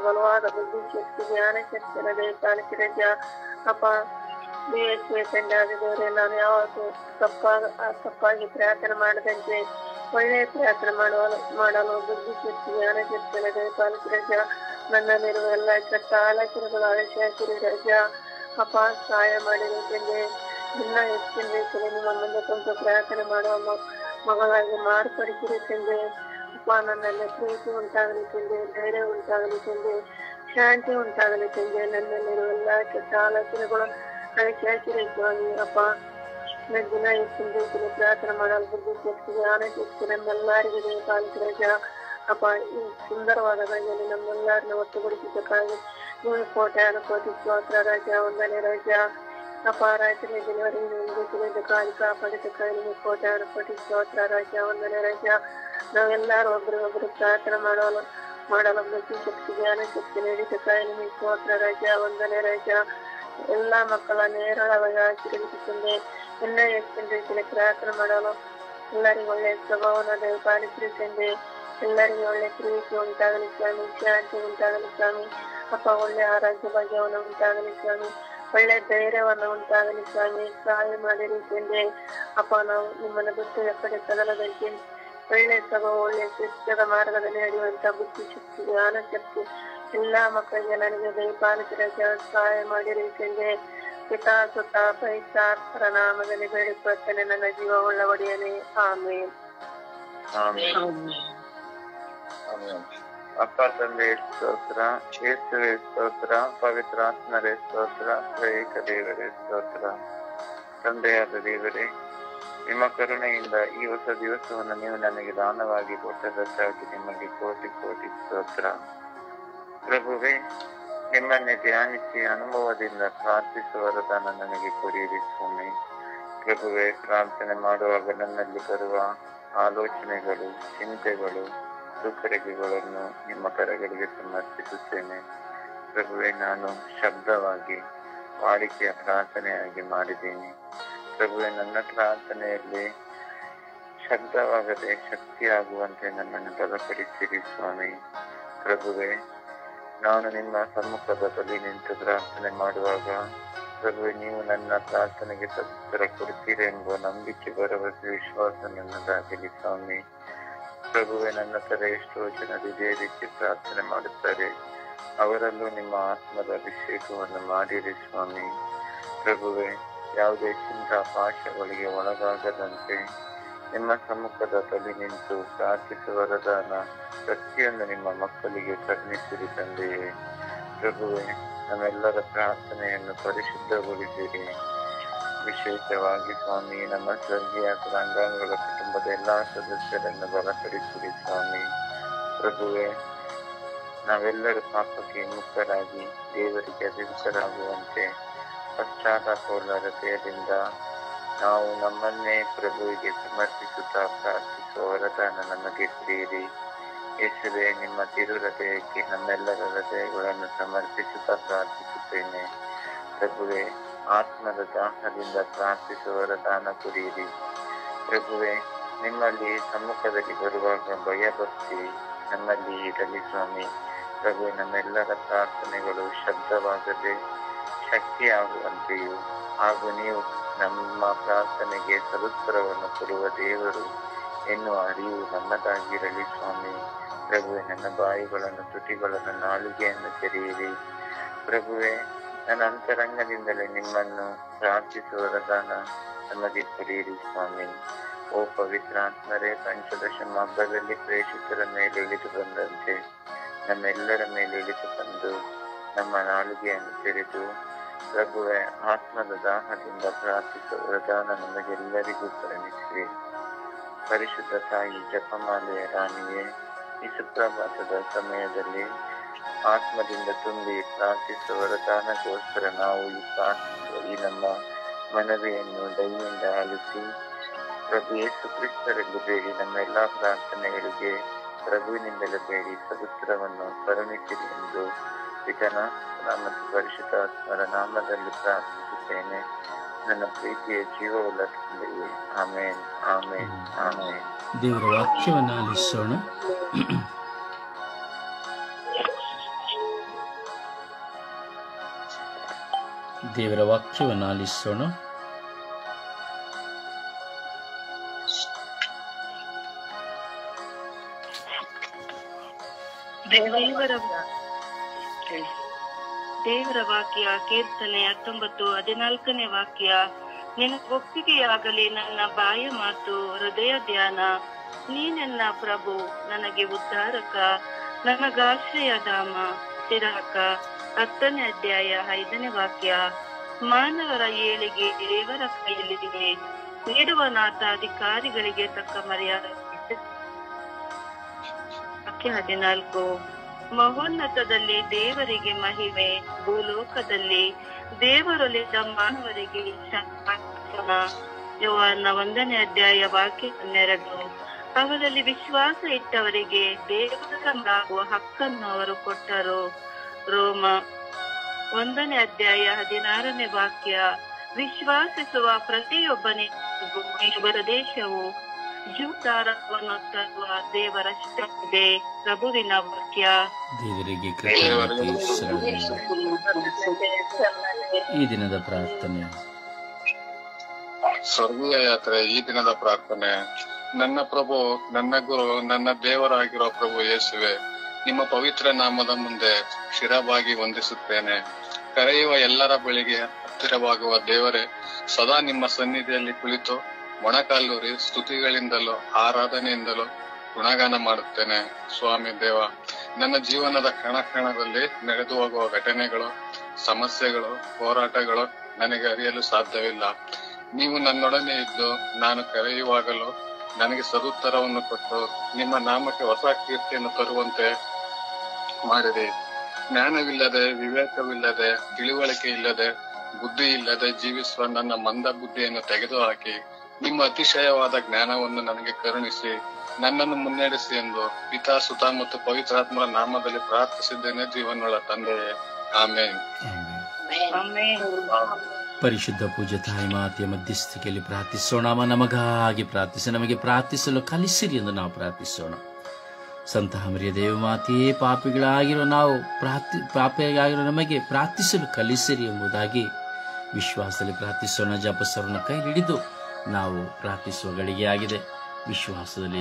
ಬಲವಾದ ಬುದ್ಧಿ ಶಕ್ತಿ ಜ್ಞಾನ ಶಕ್ತಿಯನ್ನು ದಯಪಾಲಿಸಿದ ರಾಜ. ಅಪ್ಪ, ದೇವಕ್ಕೆ ತಂದಾಗಿದ್ದವರೇ, ನಾನು ಯಾವತ್ತೂ ತಪ್ಪಾಗಿ ಪ್ರಾರ್ಥನೆ ಮಾಡದಂತೆ ಒಳ್ಳೆಯ ಪ್ರಾರ್ಥನೆ ಮಾಡಲು ಬುದ್ಧಿ ಶಕ್ತಿ ಜ್ಞಾನ ಶಕ್ತಿಯನ್ನು ದಯಪಾಲಿಸಿದ ರಾಜ. ನನ್ನಲ್ಲಿರುವ ಎಲ್ಲ ಕೆಟ್ಟ ಆಲೋಚನೆಗಳು ಅಳಿಸಿ ಹಾಕಿರಿ ರಾಜ. ಅಪ್ಪ, ಸಹಾಯ ಮಾಡಿರುವುದೆಂದೇ ಇನ್ನ ಹೆಚ್ಚಿನ ರೀತಿಯಲ್ಲಿ ನಿಮ್ಮ ಮುಂದೆ ಕುರಿತು ಪ್ರಾರ್ಥನೆ ಮಾಡುವ ಮಗಳಾಗಿ ಮಾರ್ಪಡಿಸಿರಿ ತಂದೆ. ಅಪ್ಪ, ನನ್ನಲ್ಲಿ ಪ್ರೀತಿ ಉಂಟಾಗಲಿ ತಂದೆ, ಧೈರ್ಯ ಉಂಟಾಗಲಿ ತಂದೆ, ಶಾಂತಿ ಉಂಟಾಗಲಿ ತಂದೆ. ನನ್ನಲ್ಲಿರುವ ಎಲ್ಲ ಕೆಟ್ಟ ಆಲೋಚನೆಗಳು ಅಳಿಸಿ ಹಾಕಿರಿ ಸ್ವಾಮಿ. ಅಪ್ಪ, ದಿನ ಹೆಚ್ಚಿನ ರೀತಿಯಲ್ಲಿ ಪ್ರಾರ್ಥನೆ ಮಾಡಲು ಬುದ್ಧಿ ಶಕ್ತಿ ಜ್ಞಾನ ಶಕ್ತಿ ನಮ್ಮೆಲ್ಲರಿಗೂ ದಯಪಾಲಿಸಿದ ರಾಜ. ಅಪ್ಪ, ಈ ಸುಂದರವಾದ ಗಳಿಗೆಯಲ್ಲಿ ನಮ್ಮೆಲ್ಲರನ್ನ ಒಟ್ಟುಗೂಡಿಸಿದ್ದಕ್ಕಾಗಿ ನೀವು ಕೋಟೆ ಕೋಟಿ ಸ್ತೋತ್ರ ರಾಜ, ವಂದನೆ ರಾಜ. ಅಪ್ಪ, ರಾತ್ರಿ ದಿನವರೆಗೆ ಕಾಲಿ ಕಾಪಾಡಿದ್ದಕ್ಕಾಗಿ ನಿಮಗೆ ಕೋಟೆ ಕೋಟಿ ಸ್ತೋತ್ರ ರಾಜ, ವಂದನೆ ರಾಜ. ನಾವೆಲ್ಲರೂ ಒಬ್ಬರಿಗೊಬ್ಬರು ಪ್ರಾರ್ಥನೆ ಮಾಡಲು ಬುದ್ಧಿ ಶಕ್ತಿ ಜ್ಞಾನ ಶಕ್ತಿ ನೀಡಿದ್ದಕ್ಕಾಗಿ ನಿಮಗೆ ಸ್ತೋತ್ರ ರಾಜ, ವಂದನೆ ರಾಜ. ಎಲ್ಲಾ ಮಕ್ಕಳ ನೇರಳವಾಗಿ ಆಶೀರ್ವದಿಸುತ್ತದೆ. ಎಲ್ಲ ಹೆಚ್ಚಿನ ರೀತಿಯಲ್ಲಿ ಪ್ರಾರ್ಥನೆ ಮಾಡಲು ಎಲ್ಲರಿಗೂ ಒಳ್ಳೆಯ ಸ್ವಭಾವನ ದಯಪಾಲಿಸಿರಿ ತಂದೆ. ಎಲ್ಲರಿಗೂ ಒಳ್ಳೆ ಪ್ರೀತಿ ಉಂಟಾಗಲಿ ಸ್ವಾಮಿ, ಶಾಂತಿ ಉಂಟಾಗಲಿ ಸ್ವಾಮಿ. ಅಪ್ಪ, ಒಳ್ಳೆ ಆರೋಗ್ಯ ಭಾಗ್ಯವನ್ನು ಉಂಟಾಗಲಿ ಸ್ವಾಮಿ, ಒಳ್ಳೆ ಧೈರ್ಯವನ್ನು ಉಂಟಾಗಲಿ ಸ್ವಾಮಿ. ಸಹಾಯ ಮಾಡಿರಿ ತಂದೆ. ಅಪ್ಪ, ನಾವು ನಿಮ್ಮನ್ನು ಬಿಟ್ಟು ಎಕ್ಕಡೆ ಕದಲದಂತೆ ಒಳ್ಳೆ ಸ್ವಭಾವ, ಒಳ್ಳೆ ಸತ್ಯದ ಮಾರ್ಗದಲ್ಲಿ ನಡೆಯುವಂತ ಬುದ್ಧಿ ಶಕ್ತಿ ಜ್ಞಾನ ಶಕ್ತಿ ಎಲ್ಲಾ ಮಕ್ಕಳಿಗೆ ನನಗೆ ದಯಪಾಲಿಸಿದ ಸಹಾಯ ಮಾಡಿರಿ ತಂದೆ. ಪಿತಾ ಸುತ ಪವಿತ್ರಾತ್ಮರ ನಾಮದಲ್ಲಿ ಬೇಡಿಕೊಳ್ಳುತ್ತೇನೆ ನನ್ನ ಜೀವವುಳ್ಳ ಒಡೆಯನೇ, ಆಮೇನ್. ಅಪ್ಪ, ತಂದೆ ಸ್ತೋತ್ರ, ಯೇಸುವೆ ಸ್ತೋತ್ರ, ಪವಿತ್ರಾತ್ಮರೇ ಸ್ತೋತ್ರ, ತ್ರೈಕ ದೇವರೇ ಸ್ತೋತ್ರ. ತಂದೆಯಾದ ದೇವರೇ, ನಿಮ್ಮ ಕರುಣೆಯಿಂದ ಈ ಹೊಸ ದಿವಸವನ್ನು ನೀವು ನನಗೆ ದಾನವಾಗಿ ಕೊಟ್ಟದಕ್ಕಾಗಿ ನಿಮಗೆ ಕೋಟಿ ಕೋಟಿ ಸ್ತೋತ್ರ. ಪ್ರಭುವೇ, ನಿಮ್ಮನ್ನೇ ಧ್ಯಾನಿಸಿ ಅನುಭವದಿಂದ ಪ್ರಾರ್ಥಿಸುವ ವರದಾನ ನನಗೆ ಕೊಡಿರಿ ಸ್ವಾಮಿ. ಪ್ರಭುವೇ, ಪ್ರಾರ್ಥನೆ ಮಾಡುವಾಗ ನನ್ನಲ್ಲಿ ಬರುವ ಆಲೋಚನೆಗಳು, ಚಿಂತೆಗಳು, ದುಃಖರಿಕೆಗಳನ್ನು ನಿಮ್ಮ ಕರಗಳಿಗೆ ಸಮರ್ಪಿಸುತ್ತೇನೆ. ಪ್ರಭುವೇ, ನಾನು ಶಬ್ದವಾಗಿ ವಾಡಿಕೆಯ ಪ್ರಾರ್ಥನೆಯಾಗಿ ಮಾಡಿದ್ದೀನಿ. ಪ್ರಭುವೇ, ನನ್ನ ಪ್ರಾರ್ಥನೆಯಲ್ಲಿ ಶಬ್ದವಾಗದೆ ಶಕ್ತಿಯಾಗುವಂತೆ ನನ್ನನ್ನು ಬಲಪಡಿಸಿರಿ ಸ್ವಾಮಿ. ಪ್ರಭುವೇ, ನಾನು ನಿಮ್ಮ ಸಮ್ಮುಖದ ಬಳಿ ನಿಂತು ಪ್ರಾರ್ಥನೆ ಮಾಡುವಾಗ ಪ್ರಭುವೇ, ನೀವು ನನ್ನ ಪ್ರಾರ್ಥನೆಗೆ ಸತ್ತರ ಕೊಡ್ತೀರಿ ಎಂಬ ನಂಬಿಕೆ, ಭರವಸೆ, ವಿಶ್ವಾಸ ನನ್ನದಾಗಲಿ ಸ್ವಾಮಿ. ಪ್ರಭುವೇ, ನನ್ನ ತರ ಎಷ್ಟೋ ಜನರು ಇದೇ ರೀತಿ ಪ್ರಾರ್ಥನೆ ಮಾಡುತ್ತಾರೆ. ಅವರಲ್ಲೂ ನಿಮ್ಮ ಆತ್ಮದ ಅಭಿಷೇಕವನ್ನು ಮಾಡಿರಿ ಸ್ವಾಮಿ. ಪ್ರಭುವೇ, ಯಾವುದೇ ಚಿಂತಾ ಪಾಶಗಳಿಗೆ ಒಳಗಾಗದಂತೆ ನಿಮ್ಮ ಸಮ್ಮುಖದ ಬಳಿ ನಿಂತು ಪ್ರಾರ್ಥಿಸುವ ವರದಾನ ಪ್ರತಿಯೊಂದು ನಿಮ್ಮ ಮಕ್ಕಳಿಗೆ ಕರುಣಿಸಿರಿ ತಂದೆಯೇ. ಪ್ರಭುವೇ, ನಮ್ಮೆಲ್ಲರ ಪ್ರಾರ್ಥನೆಯನ್ನು ಪರಿಶುದ್ಧಗೊಳಿಸಿರಿ. ವಿಶೇಷವಾಗಿ ಸ್ವಾಮಿ, ನಮ್ಮ ಸ್ವರ್ಗೀಯ ಅಂಗಾಂಗಗಳ ಕುಟುಂಬದ ಎಲ್ಲಾ ಸದಸ್ಯರನ್ನು ಬಲಪಡಿಸಿರಿ ಸ್ವಾಮಿ. ಪ್ರಭುವೆ, ನಾವೆಲ್ಲರೂ ಪಾಪಕ್ಕೆ ಮುಕ್ತರಾಗಿ ದೇವರಿಗೆ ಅಭಿಮುಖರಾಗುವಂತೆ ಪಶ್ಚಾತ್ತಾಪವುಳ್ಳ ಹೃದಯದಿಂದ ನಾವು ನಮ್ಮನ್ನೇ ಪ್ರಭುವಿಗೆ ಸಮರ್ಪಿಸುತ್ತಾ ಪ್ರಾರ್ಥಿಸುವ ವರದಾನ ನಮಗೆ ಕೊಡಿರಿ. ಯೇಸುವೆ, ನಿಮ್ಮ ತಿರು ಹೃದಯಕ್ಕೆ ನಮ್ಮೆಲ್ಲರ ಹೃದಯಗಳನ್ನು ಸಮರ್ಪಿಸುತ್ತಾ ಪ್ರಾರ್ಥಿಸುತ್ತೇನೆ. ಪ್ರಭುವೆ, ಆತ್ಮದ ದಾಹದಿಂದ ಪ್ರಾರ್ಥಿಸುವ ವರದಾನ ಕೊಡಿರಿ. ಪ್ರಭುವೆ, ನಿಮ್ಮಲ್ಲಿ ಸಮ್ಮುಖದಲ್ಲಿ ಬರುವಾಗ ಭಯಭಕ್ತಿ ನಮ್ಮಲ್ಲಿ ಇರಲಿ ಸ್ವಾಮಿ. ಪ್ರಭು, ನಮ್ಮೆಲ್ಲರ ಪ್ರಾರ್ಥನೆಗಳು ಶಬ್ದವಾಗದೆ ಶಕ್ತಿಯಾಗುವಂತೆಯೂ ಹಾಗೂ ನೀವು ನಮ್ಮ ಪ್ರಾರ್ಥನೆಗೆ ಸದುತ್ತರವನ್ನು ಕೊಡುವ ದೇವರು ಎನ್ನುವ ಅರಿವು ನಮ್ಮದಾಗಿರಲಿ ಸ್ವಾಮಿ. ಪ್ರಭುವೆ, ನನ್ನ ಬಾಯಿಗಳನ್ನು, ತುಟಿಗಳನ್ನು, ನಾಲಿಗೆಯನ್ನು ತೆರೆಯಿರಿ. ಪ್ರಭುವೆ, ನನ್ನ ಅಂತರಂಗದಿಂದಲೇ ನಿಮ್ಮನ್ನು ಪ್ರಾರ್ಥಿಸುವ ವರದಾನ ನಮಗೆ ಕೊಡಿರಿ ಸ್ವಾಮಿ. ಓ ಪವಿತ್ರಾತ್ಮರೇ, ಪಂಚದಶಮ ಹಬ್ಬದಲ್ಲಿ ಪ್ರೇಷಿತರ ಮೇಲೆ ಇಳಿದು ಬಂದಂತೆ ನಮ್ಮೆಲ್ಲರ ಮೇಲೆ ಇಳಿದು ಬಂದು ನಮ್ಮ ನಾಲಿಗೆಯನ್ನು ತೆರೆದು ಪ್ರಭುವೆ, ಆತ್ಮದ ದಾಹದಿಂದ ಪ್ರಾರ್ಥಿಸುವ ವರದಾನ ನಮಗೆಲ್ಲರಿಗೂ ಕರುಣಿಸಿರಿ. ಪರಿಶುದ್ಧ ತಾಯಿ, ಜಪಮಾಲೆಯ ರಾಣಿಯೇ, ಈ ಸುಪ್ರಭಾತದ ಸಮಯದಲ್ಲಿ ಆತ್ಮದಿಂದ ತುಂಬಿ ಪ್ರಾರ್ಥಿಸುವ ವರದಾನಕ್ಕೋಸ್ಕರ ನಾವು ಈ ನಮ್ಮ ಮನವಿಯನ್ನು ದಯೆಯಿಂದ ಆಲಿಸಿ ಪ್ರಭು ಯೇಸು ಕ್ರಿಸ್ತರಲ್ಲಿ ಬೇಡಿ ನಮ್ಮ ಎಲ್ಲಾ ಪ್ರಾರ್ಥನೆಗಳಿಗೆ ಪ್ರಭುವಿನಿಂದಲೇ ಬೇಡಿ ಸದುತ್ತರವನ್ನು ಕರುಣಿಸಿರಿ ಎಂದು ಪಿತನ ಮತ್ತು ಪರಿಶುದ್ಧಾತ್ಮರ ನಾಮದಲ್ಲಿ ಪ್ರಾರ್ಥಿಸುತ್ತೇನೆ, ನನ್ನ ಪ್ರೀತಿಯ ಜೀವವುಳ್ಳ ತಂದೆಯೇ. ಆಮೇನ್, ಆಮೇನ್, ಆಮೇನ್. ದೇವರ ವಾಕ್ಯವನ್ನು ಆಲಿಸೋಣ. ದೇವರ ವಾಕ್ಯವನ್ನು ಆಲಿಸೋಣ. ದೇವರ ವಾಕ್ಯ, ಕೀರ್ತನೆ 19:14 ವಾಕ್ಯ. ನಿನ್ನ ಒಪ್ಪಿಗೆಯಾಗಲಿ ನನ್ನ ಬಾಯ ಮಾತು, ಹೃದಯ ಧ್ಯಾನ. ನೀನೆನ್ನ ಪ್ರಭು, ನನಗೆ ಉದ್ಧಾರಕ, ನನಗಾಶ್ರಯಧಾಮ, ಸ್ಥಿರಕ. 10ನೇ ಅಧ್ಯಾಯ 5ನೇ ವಾಕ್ಯ. ಮಾನವರ ಏಳಿಗೆ ದೇವರ ಕೈಯಲ್ಲಿದೆ, ನೀಡುವನಾಥ ಅಧಿಕಾರಿಗಳಿಗೆ ತಕ್ಕ ಮರ್ಯಾದೆ. ವಾಕ್ಯ 14. ಮಹೋನ್ನತದಲ್ಲಿ ದೇವರಿಗೆ ಮಹಿಮೆ, ಭೂಲೋಕದಲ್ಲಿ ದೇವರೊಲಿದ ಮಾನವರಿಗೆ ಶಾಸನ. ಯೋಹಾನ 1ನೇ ಅಧ್ಯಾಯ ವಾಕ್ಯ 12. ಅವರಲ್ಲಿ ವಿಶ್ವಾಸ ಇಟ್ಟವರಿಗೆ ದೇವರಾಗುವ ಹಕ್ಕನ್ನು ಅವರು ಕೊಟ್ಟರು. ರೋಮ 1ನೇ ಅಧ್ಯಾಯ 16ನೇ ವಾಕ್ಯ. ವಿಶ್ವಾಸಿಸುವ ಪ್ರತಿಯೊಬ್ಬನಿಗೂ ದೇಶವು ಜೀವದಾರವನ್ನು ತರುವ ದೇವರ ಇಷ್ಟವಿದೆ. ಪ್ರಭುವಿನ ವಾಕ್ಯ. ದೇವರಿಗೆ ಈ ದಿನದ ಪ್ರಾರ್ಥನೆ. ಸ್ವರ್ಗೀಯ ಯಾತ್ರೆ. ಈ ದಿನದ ಪ್ರಾರ್ಥನೆ. ನನ್ನ ಪ್ರಭು, ನನ್ನ ಗುರು, ನನ್ನ ದೇವರಾಗಿರೋ ಪ್ರಭು ಯೇಸುವೆ, ನಿಮ್ಮ ಪವಿತ್ರ ನಾಮದ ಮುಂದೆ ಶಿರವಾಗಿ ವಂದಿಸುತ್ತೇನೆ. ಕರೆಯುವ ಎಲ್ಲರ ಬಳಿಗೆ ಹತ್ತಿರವಾಗುವ ದೇವರೇ, ಸದಾ ನಿಮ್ಮ ಸನ್ನಿಧಿಯಲ್ಲಿ ಕುಳಿತು ಮೊಣಕಾಲೂರಿ ಸ್ತುತಿಗಳಿಂದಲೂ ಆರಾಧನೆಯಿಂದಲೂ ಗುಣಗಾನ ಮಾಡುತ್ತೇನೆ. ಸ್ವಾಮಿ ದೇವ, ನನ್ನ ಜೀವನದ ಕಣ ಕಣದಲ್ಲಿ ನಡೆದು ಹೋಗುವ ಘಟನೆಗಳು, ಸಮಸ್ಯೆಗಳು, ಹೋರಾಟಗಳು ನನಗೆ ಅರಿಯಲು ಸಾಧ್ಯವಿಲ್ಲ. ನೀವು ನನ್ನೊಡನೆ ಇದ್ದು ನಾನು ಕರೆಯುವಾಗಲೂ ನನಗೆ ಸದುತ್ತರವನ್ನು ಕೊಟ್ಟು ನಿಮ್ಮ ನಾಮಕ್ಕೆ ಹೊಸ ಕೀರ್ತಿಯನ್ನು ತರುವಂತೆ ಮಾಡಿದೆ. ಜ್ಞಾನವಿಲ್ಲದೆ, ವಿವೇಕವಿಲ್ಲದೆ, ತಿಳುವಳಿಕೆ ಇಲ್ಲದೆ, ಬುದ್ಧಿ ಇಲ್ಲದೆ ಜೀವಿಸುವ ನನ್ನ ಮಂದ ಬುದ್ಧಿಯನ್ನು ತೆಗೆದುಹಾಕಿ ನಿಮ್ಮ ಅತಿಶಯವಾದ ಜ್ಞಾನವನ್ನು ನನಗೆ ಕರುಣಿಸಿ ನನ್ನನ್ನು ಮುನ್ನಡೆಸಿ ಎಂದು ಪಿತಾ, ಸುತ ಮತ್ತು ಪವಿತ್ರಾತ್ಮರ ನಾಮದಲ್ಲಿ ಪ್ರಾರ್ಥಿಸಿದ್ದೇನೆ, ಜೀವನವುಳ್ಳ ತಂದೆಯೇ. ಆಮೇನ್. ಪರಿಶುದ್ಧ ಪೂಜ್ಯ ತಾಯಿ ಮಾತೆಯ ಮಧ್ಯಸ್ಥಿಕೆಯಲ್ಲಿ ಪ್ರಾರ್ಥಿಸೋಣ. ನಮಗಾಗಿ ಪ್ರಾರ್ಥಿಸಿ, ನಮಗೆ ಪ್ರಾರ್ಥಿಸಲು ಕಲಿಸಿರಿ ಎಂದು ನಾವು ಪ್ರಾರ್ಥಿಸೋಣ. ಸಂತ ಮರಿಯ ದೇವಮಾತೆಯೇ, ಪಾಪಿಗಳಾಗಿರೋ ನಾವು ಪಾಪಿಯಾಗಿರೋ ನಮಗೆ ಪ್ರಾರ್ಥಿಸಲು ಕಲಿಸಿರಿ ಎಂಬುದಾಗಿ ವಿಶ್ವಾಸದಲ್ಲಿ ಪ್ರಾರ್ಥಿಸೋಣ. ಜಪಸರನ್ನ ಕೈ ಹಿಡಿದು ನಾವು ಪ್ರಾರ್ಥಿಸುವ ಗಳಿಗೆಯಾಗಿದೆ. ವಿಶ್ವಾಸದಲ್ಲಿ